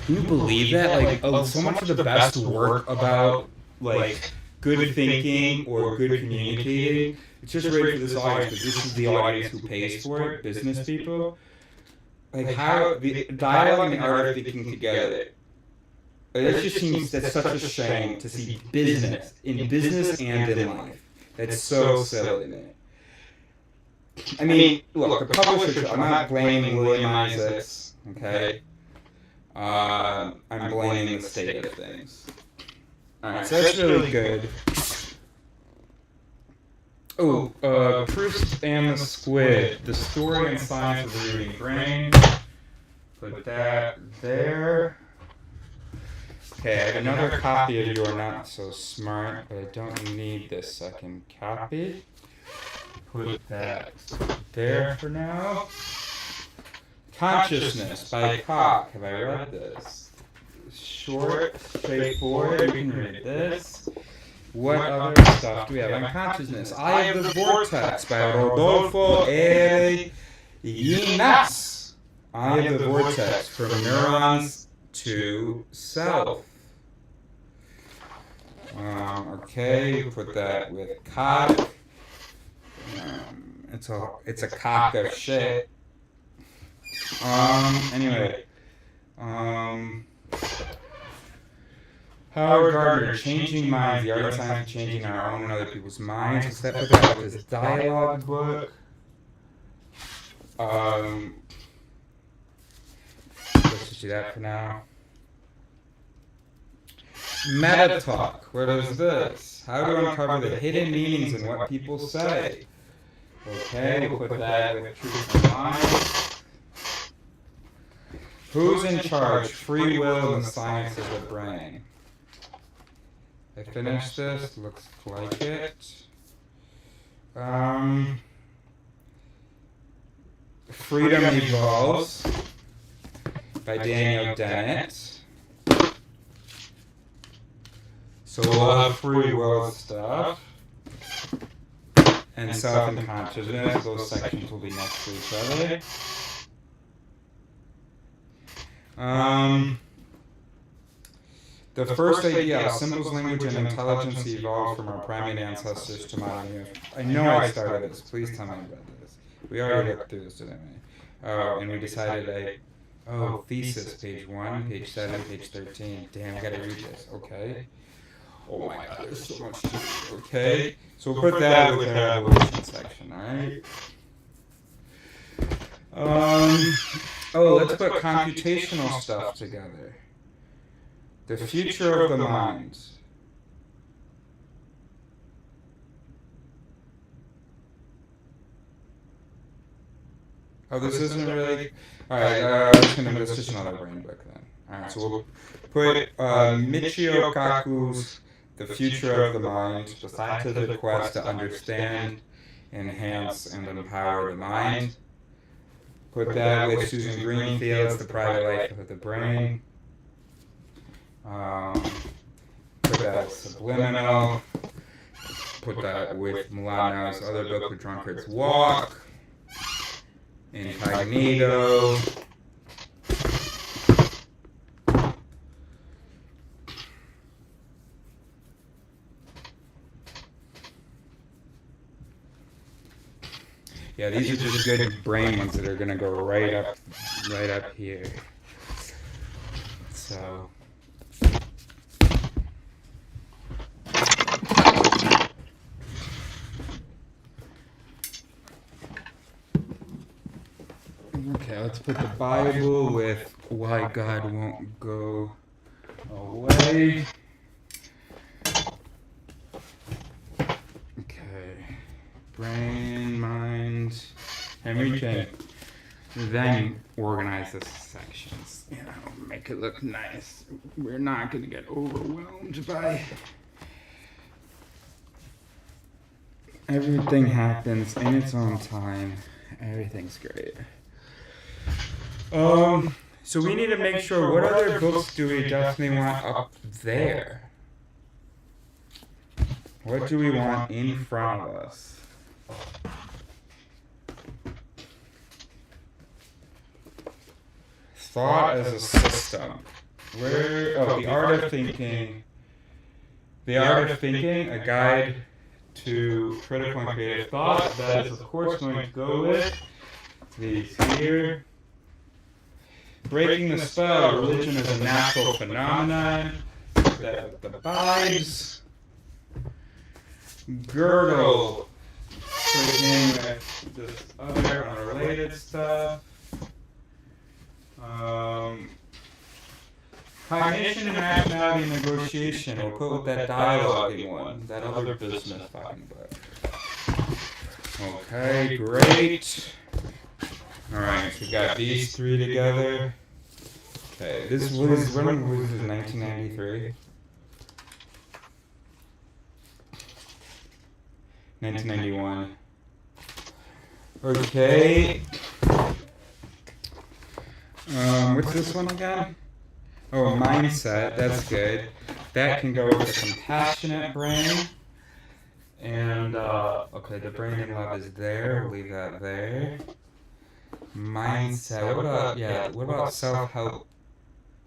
Can you believe that? Like, so much of the best work about like good thinking or good communicating. It's just right for this audience, but this is the audience who pays for it. Business people. Like how the dialogue and the art of thinking together. It just seems that's such a shame to see business in business and in life. That's so silly to me. I mean, look, the publisher. I'm not blaming William Isaacs. Okay. I'm blaming the state of things. All right, so that's really good. Oh, Proust and the Squid, the story and science of the reading brain. Put that there. Okay, I have another copy of You're Not So Smart, but I don't need this second copy. Put that there for now. Consciousness by Koch. Have I read this? Short, straightforward, you can read this. What other stuff do we have on consciousness? Eye of the Vortex by Rodolfo Llenas. Eye of the Vortex, from neurons to self. Okay, put that with Koch. It's a cock of shit. Anyway. Howard Gardner, Changing Minds, the art and science of changing our own and other people's minds. Let's put that with his dialogue book. Let's just do that for now. Meta Talk. What is this? How to uncover the hidden meanings in what people say. Okay, we'll put that with Truth and Lies. Who's in Charge? Free Will and the Science of the Brain. I finished this. Looks like it. Freedom Evolves by Daniel Dennett. So we'll have free will stuff. And self and consciousness. Those sections will be next to each other. The first idea how symbols, language, and intelligence evolved from our primate ancestors to modern humans. I know I started this. Please tell me about this. We already looked through this, didn't we? Oh, and we decided thesis, page 1, page 7, page 13. Damn, I gotta read this. Okay. Oh my god, there's so much to do. Okay. So we'll put that with our evolution section, alright? Let's put computational stuff together. The future of the mind. Oh, this isn't really... Alright, it's just another brain book then. Alright, so we'll put Michio Kaku's The Future of the Mind, the scientific quest to understand, enhance, and empower the mind. Put that with Susan Greenfield's The Private Life of the Brain. Put that with Subliminal. Put that with Milano's other book, The Drunkard's Walk. Incognito. Yeah, these are just good brain ones that are gonna go right up here. So. Okay, let's put the Bible with Why God Won't Go Away. Brain, mind, and we can then organize the sections, make it look nice. We're not going to get overwhelmed by everything happens in its own time. Everything's great. So we need to make sure, what other books do we definitely want up there? What do we want in front of us? Thought as a system. The Art of Thinking. The Art of Thinking, a guide to critical and creative thought. That is, of course, going to go with these here. Breaking the spell, religion is a natural phenomenon. The vibes. Girdle. Breaking with this other unrelated stuff. Cognition and rationality and negotiation. We'll put with that dialoguing one. That other business fucking book. Okay, great. Alright, so we got these three together. Okay, this was when was this, 1993? 1991. Okay. What's this one again? Oh, mindset, that's good. That can go with the compassionate brain. And, okay, the brain and love is there. We'll leave that there. Mindset. What about self-help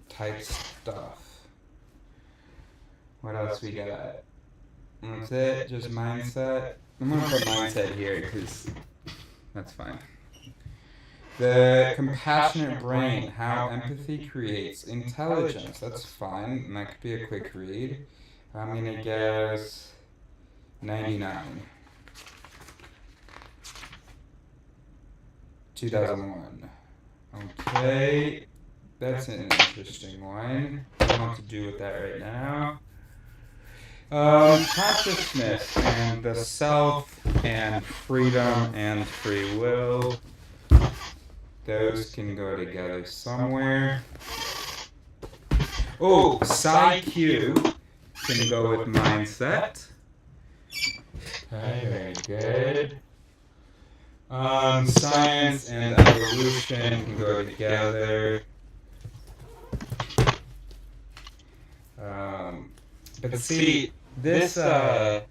type stuff? What else we got? That's it? Just mindset? I'm gonna put mindset here, because that's fine. The compassionate brain, how empathy creates intelligence. That's fine, and that could be a quick read. I'm gonna guess 99. 2001. Okay, that's an interesting one. I don't know what to do with that right now. Consciousness and the self and freedom and free will. Those can go together somewhere. Oh, Psi-Q can go with mindset. Okay, very good. Science and evolution can go together. But see, this Greenspan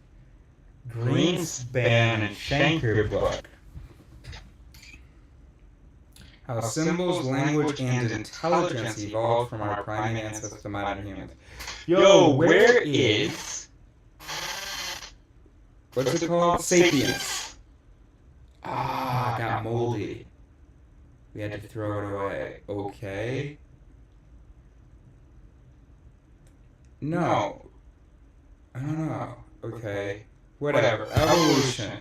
and Shanker book, how symbols, language, and intelligence evolved from our primate ancestors to modern humans. Yo, where is... What's it called? Sapiens. Ah, got moldy. We had to throw it away. Okay. No. I don't know. Okay. Whatever. Evolution.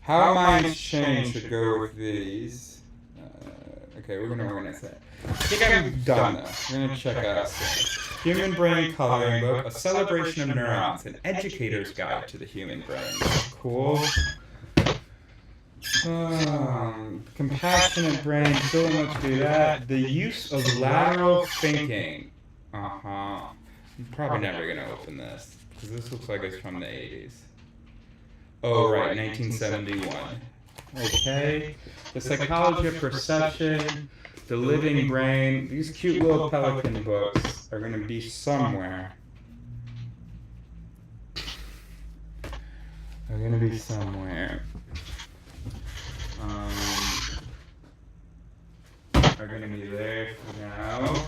How minds change should go with these. Okay, we're gonna organize that. I think I'm done though. We're gonna check out Human Brain Coloring Book, a celebration of neurons, an educator's guide to the human brain. Cool. Compassionate brain, still want to do that. The use of lateral thinking. I'm probably never gonna open this, because this looks like it's from the 80s. Oh, right, 1971. Okay. The psychology of perception, the living brain. These cute little pelican books are going to be somewhere. They're going to be somewhere. Are going to be there for now.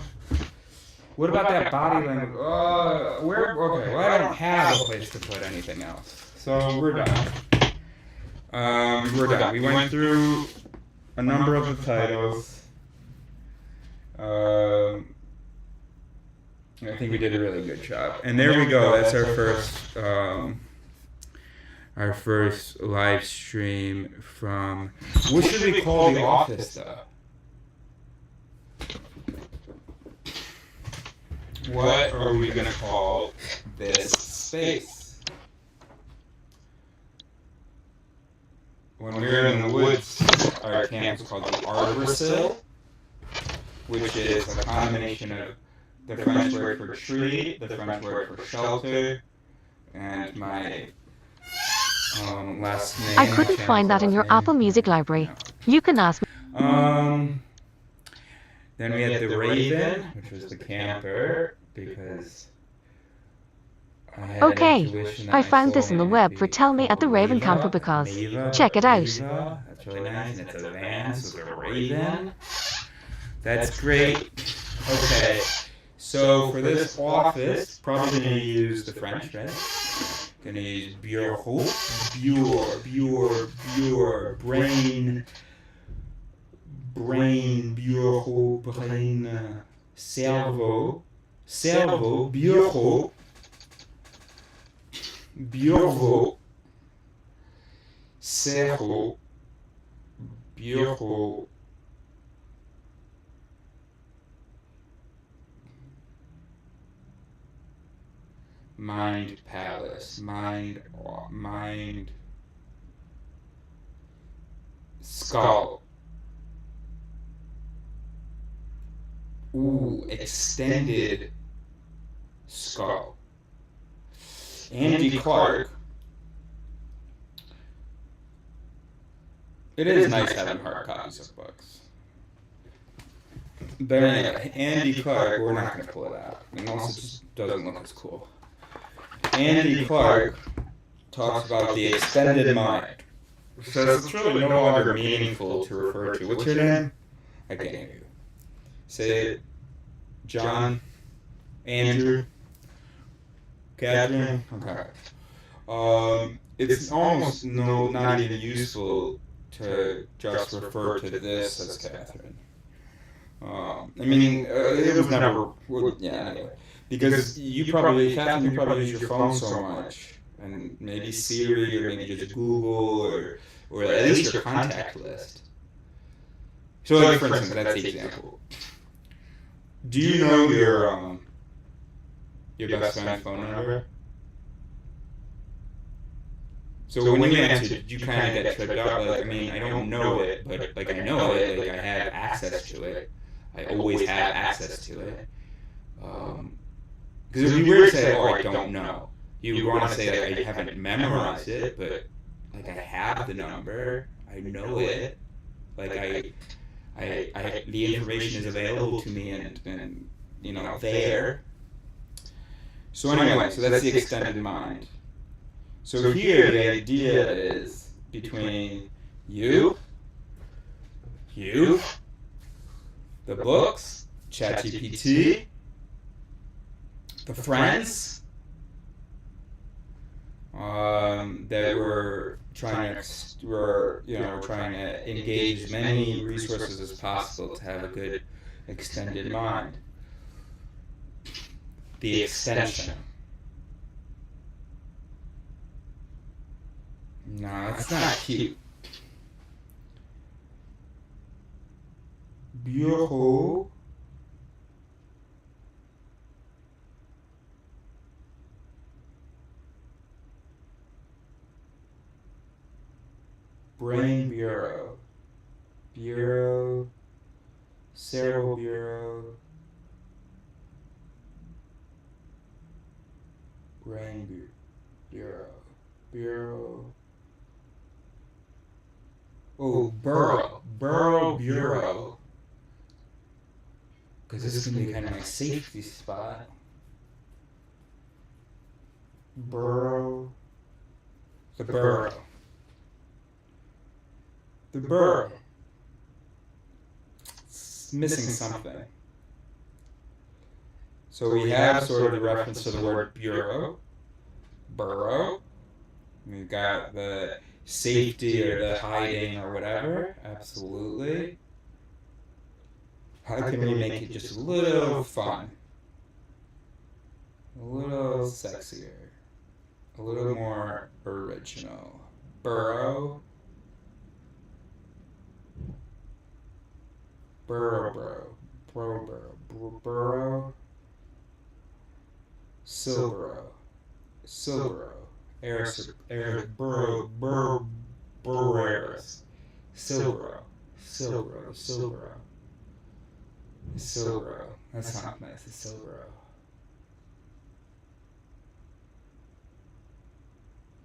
What about that body language? Okay, well, I don't have a place to put anything else. So we're done. We went through a number of the titles. I think we did a really good job. And there we go. That's our first live stream from. What should we call the office though? What are we gonna call this space? When we were in the woods, our camp was called the Arborsill, which is a combination of the French word for tree, the French word for shelter, and my last name. I couldn't find that in your Apple Music library. You can ask me. Then we had the Raven, which was the camper, because Okay, I found this on the web for Tell Me at the Raven Camper because. Check it out. That's really nice, and it's a van, so it's a Raven. That's great. Okay, so for this office, probably going to use the French, right? Gonna use bureau, brain, bureau, brain, cerveau, bureau, cerveau, bureau, mind palace, mind, skull. Ooh, extended skull. Andy Clark. It is nice having hard copies of books. But anyway, Andy Clark, we're not going to pull it out. And also just doesn't look as cool. Andy Clark talks about the extended mind. Says it's really no longer meaningful to refer to. What's your name? I can't hear you. Say it. John? Andrew? Catherine? Okay. It's almost not even useful to just refer to this as Catherine. I mean, it was never. Yeah, anyway. Because Catherine, you probably use your phone so much. And maybe Siri, or maybe just Google, or at least your contact list. So, like, for instance, that's the example. Do you know your best friend's phone number? So when you answered, you kind of get tripped up. Like, I mean, I don't know it, but like I know it. Like I have access to it. I always have access to it. Because it'd be weird to say, "Oh, I don't know." You want to say like I haven't memorized it, but like I have the number. I know it. Like I the information is available to me, and you know there. So anyway, so that's the extended mind. So here the idea is between you, the books, ChatGPT, the friends that we're trying to engage as many resources as possible to have a good extended mind. The extension. No, that's not cute. Bureau. Brain bureau. Cerebral bureau. Brain bureau. Oh, Burrow Bureau. Because this is going to be kind of my safety spot. Burrow. The Burrow. It's missing something. So we have sort of the reference to the word bureau. Burrow. We've got the safety or the hiding or whatever. Absolutely. How can we make it just a little fun? A little sexier. A little more original. Burrow. Burrow. Silbro. Burreris. Silbro. That's not nice. It's Silbro.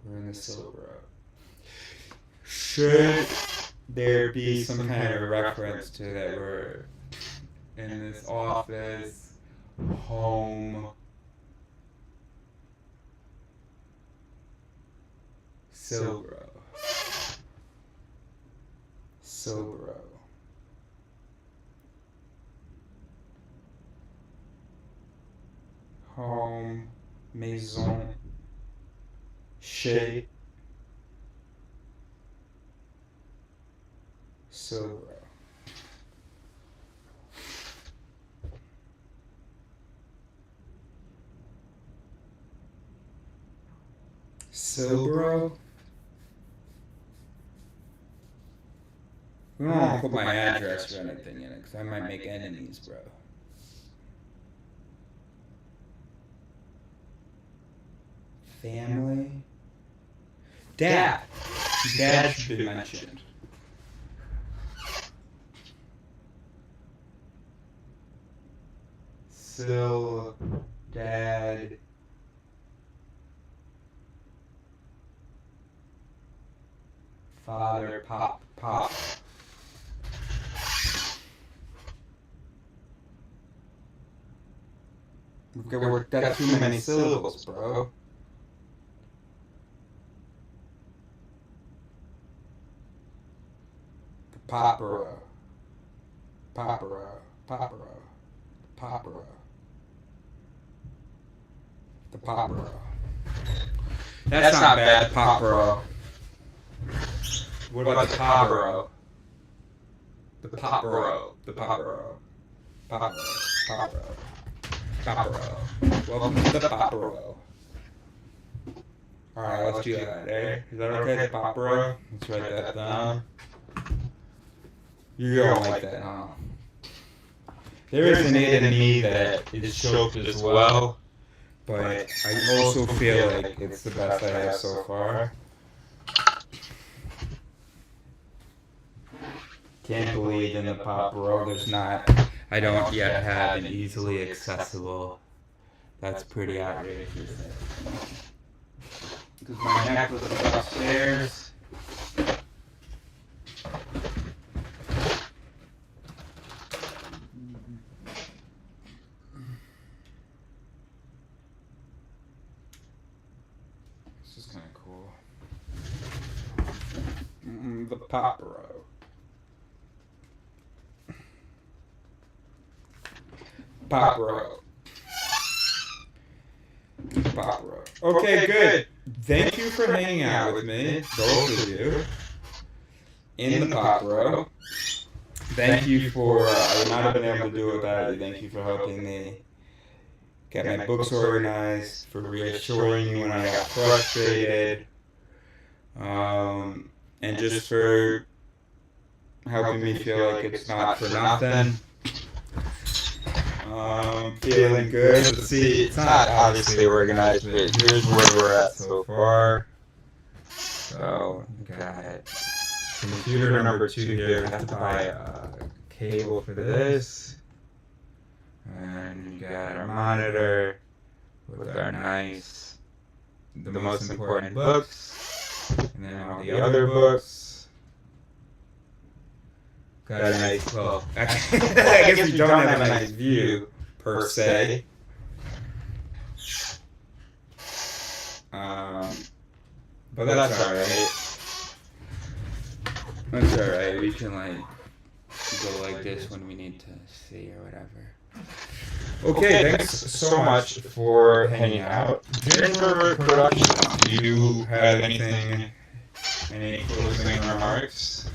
We're in the Silbro. Should there be some kind of reference to that we're in this office, home, Silbro. Home, maison, shade. Silbro. Silbro? I don't want to put my address or anything in it, because I might make enemies, bro. Family? Dad! Dad should be mentioned. Sil, Dad. Father, Pop. We've got too many syllables, bro. Paparo. The Paparo. That's not bad, Paparo. What about the Paparo? The Paparo. Welcome to the Paparo. Alright, let's do that, eh? Is that okay, the Paparo? Let's write that down. You don't like that, huh? There is an innate in me that is choked as well, but I also feel like it's the best I have so far. Can't believe in the Paparo there's not, I don't yet have an easily accessible. That's pretty outrageous. Because my necklace is upstairs. This is kind of cool. The Paparo. Paparo. Okay, good. Thank you for hanging out with me, both of you, in the Paparo. Thank you for, I would not have been able to do it without you. Thank you for helping me get my books organized, for reassuring me when I got frustrated, and just for helping me feel like it's not for nothing. Feeling good. Let's see, it's not obviously organized, but here's where we're at so far. So, got computer number 2 here. I have to buy a cable for this. And we got our monitor with our nice, the most important books. And then all the other books. Got a nice, well, I guess we don't have a nice view, per se. But that's alright. That's alright, we can like, go like this when we need to see or whatever. Okay, thanks so much for hanging out. Ginger Productions, do you have anything, any closing remarks?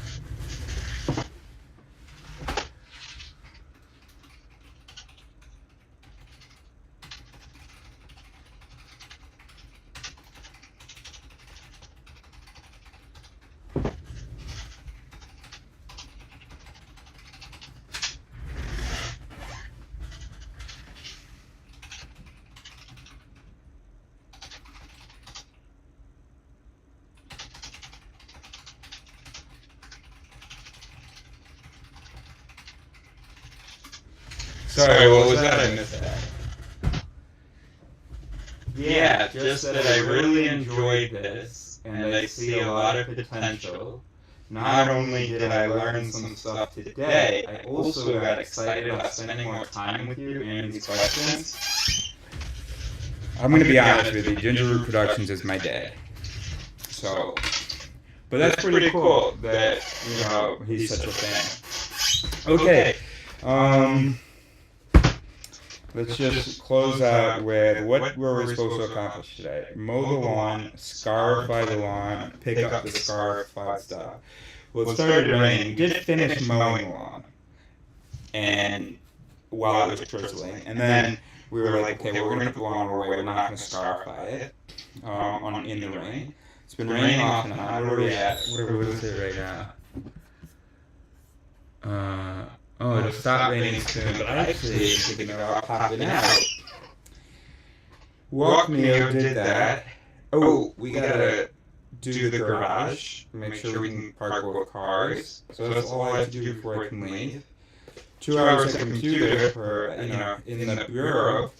Sorry, what was that? I missed that. Yeah, just that I really enjoyed this, and I see a lot of potential. Not only did I learn some stuff today, I also got excited about spending more time with you and these questions. I'm going to be honest with you, Ginger Root Productions is my dad. So, but that's pretty cool that, you know, he's such a fan. Okay, let's just close out with what were we supposed to accomplish today? Mow the lawn, scarify the lawn, pick up the scarified stuff. Well, it started raining. We did finish mowing the lawn, and while it was drizzling, and then we were like, okay, we're gonna put the lawn away. We're not gonna scarify it in the rain. It's been raining off and on. Where are we at? What is it right now? It'll stop raining soon, but I actually am thinking about popping out. Walk Neo did that. Oh, we gotta do the garage. Make sure we can park both cars. So that's all I have to do before I can leave. 2 hours at computer for, in the bureau.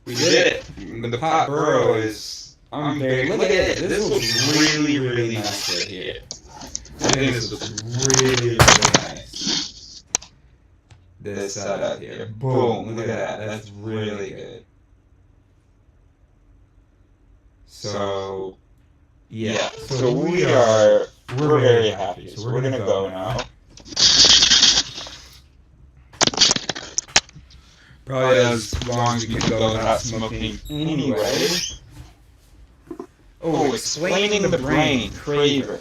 We did it. The pot burrow is unburied. Look at it. This looks really, really nice right here. I think this looks really, really nice. This setup here. Boom. Look at that. That's really good. So, yeah. So we're very happy. So we're gonna go now. Probably as long as we can go without smoking anyway. Oh, explaining the brain, Craver.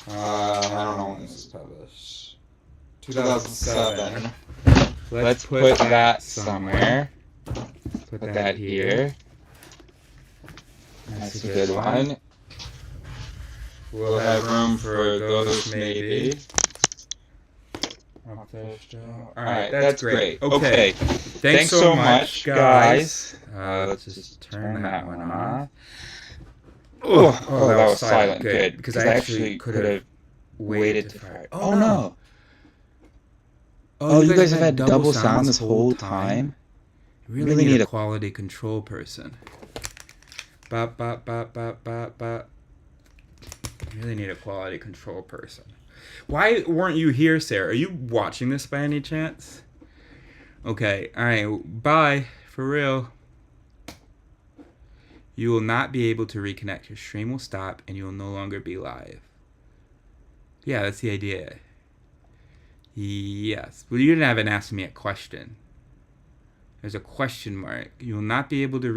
I don't know when this is published. 2007. Let's put that somewhere. Put that here. That's a good one. We'll have room for those maybe. Alright, that's great. Okay. Thanks so much, guys. Let's just turn that one off. Oh, that was silent. Good. Because I actually could have waited to fire it. Oh, no. Oh, you guys have had double sound this whole time? You really need a quality control person. Bop, bop, bop, bop, bop, bop. You really need a quality control person. Why weren't you here, Sarah? Are you watching this by any chance? Okay, alright, bye. For real. You will not be able to reconnect. Your stream will stop and you will no longer be live. Yeah, that's the idea. Yes. Well, you didn't have an ask me a question. There's a question mark. You will not be able to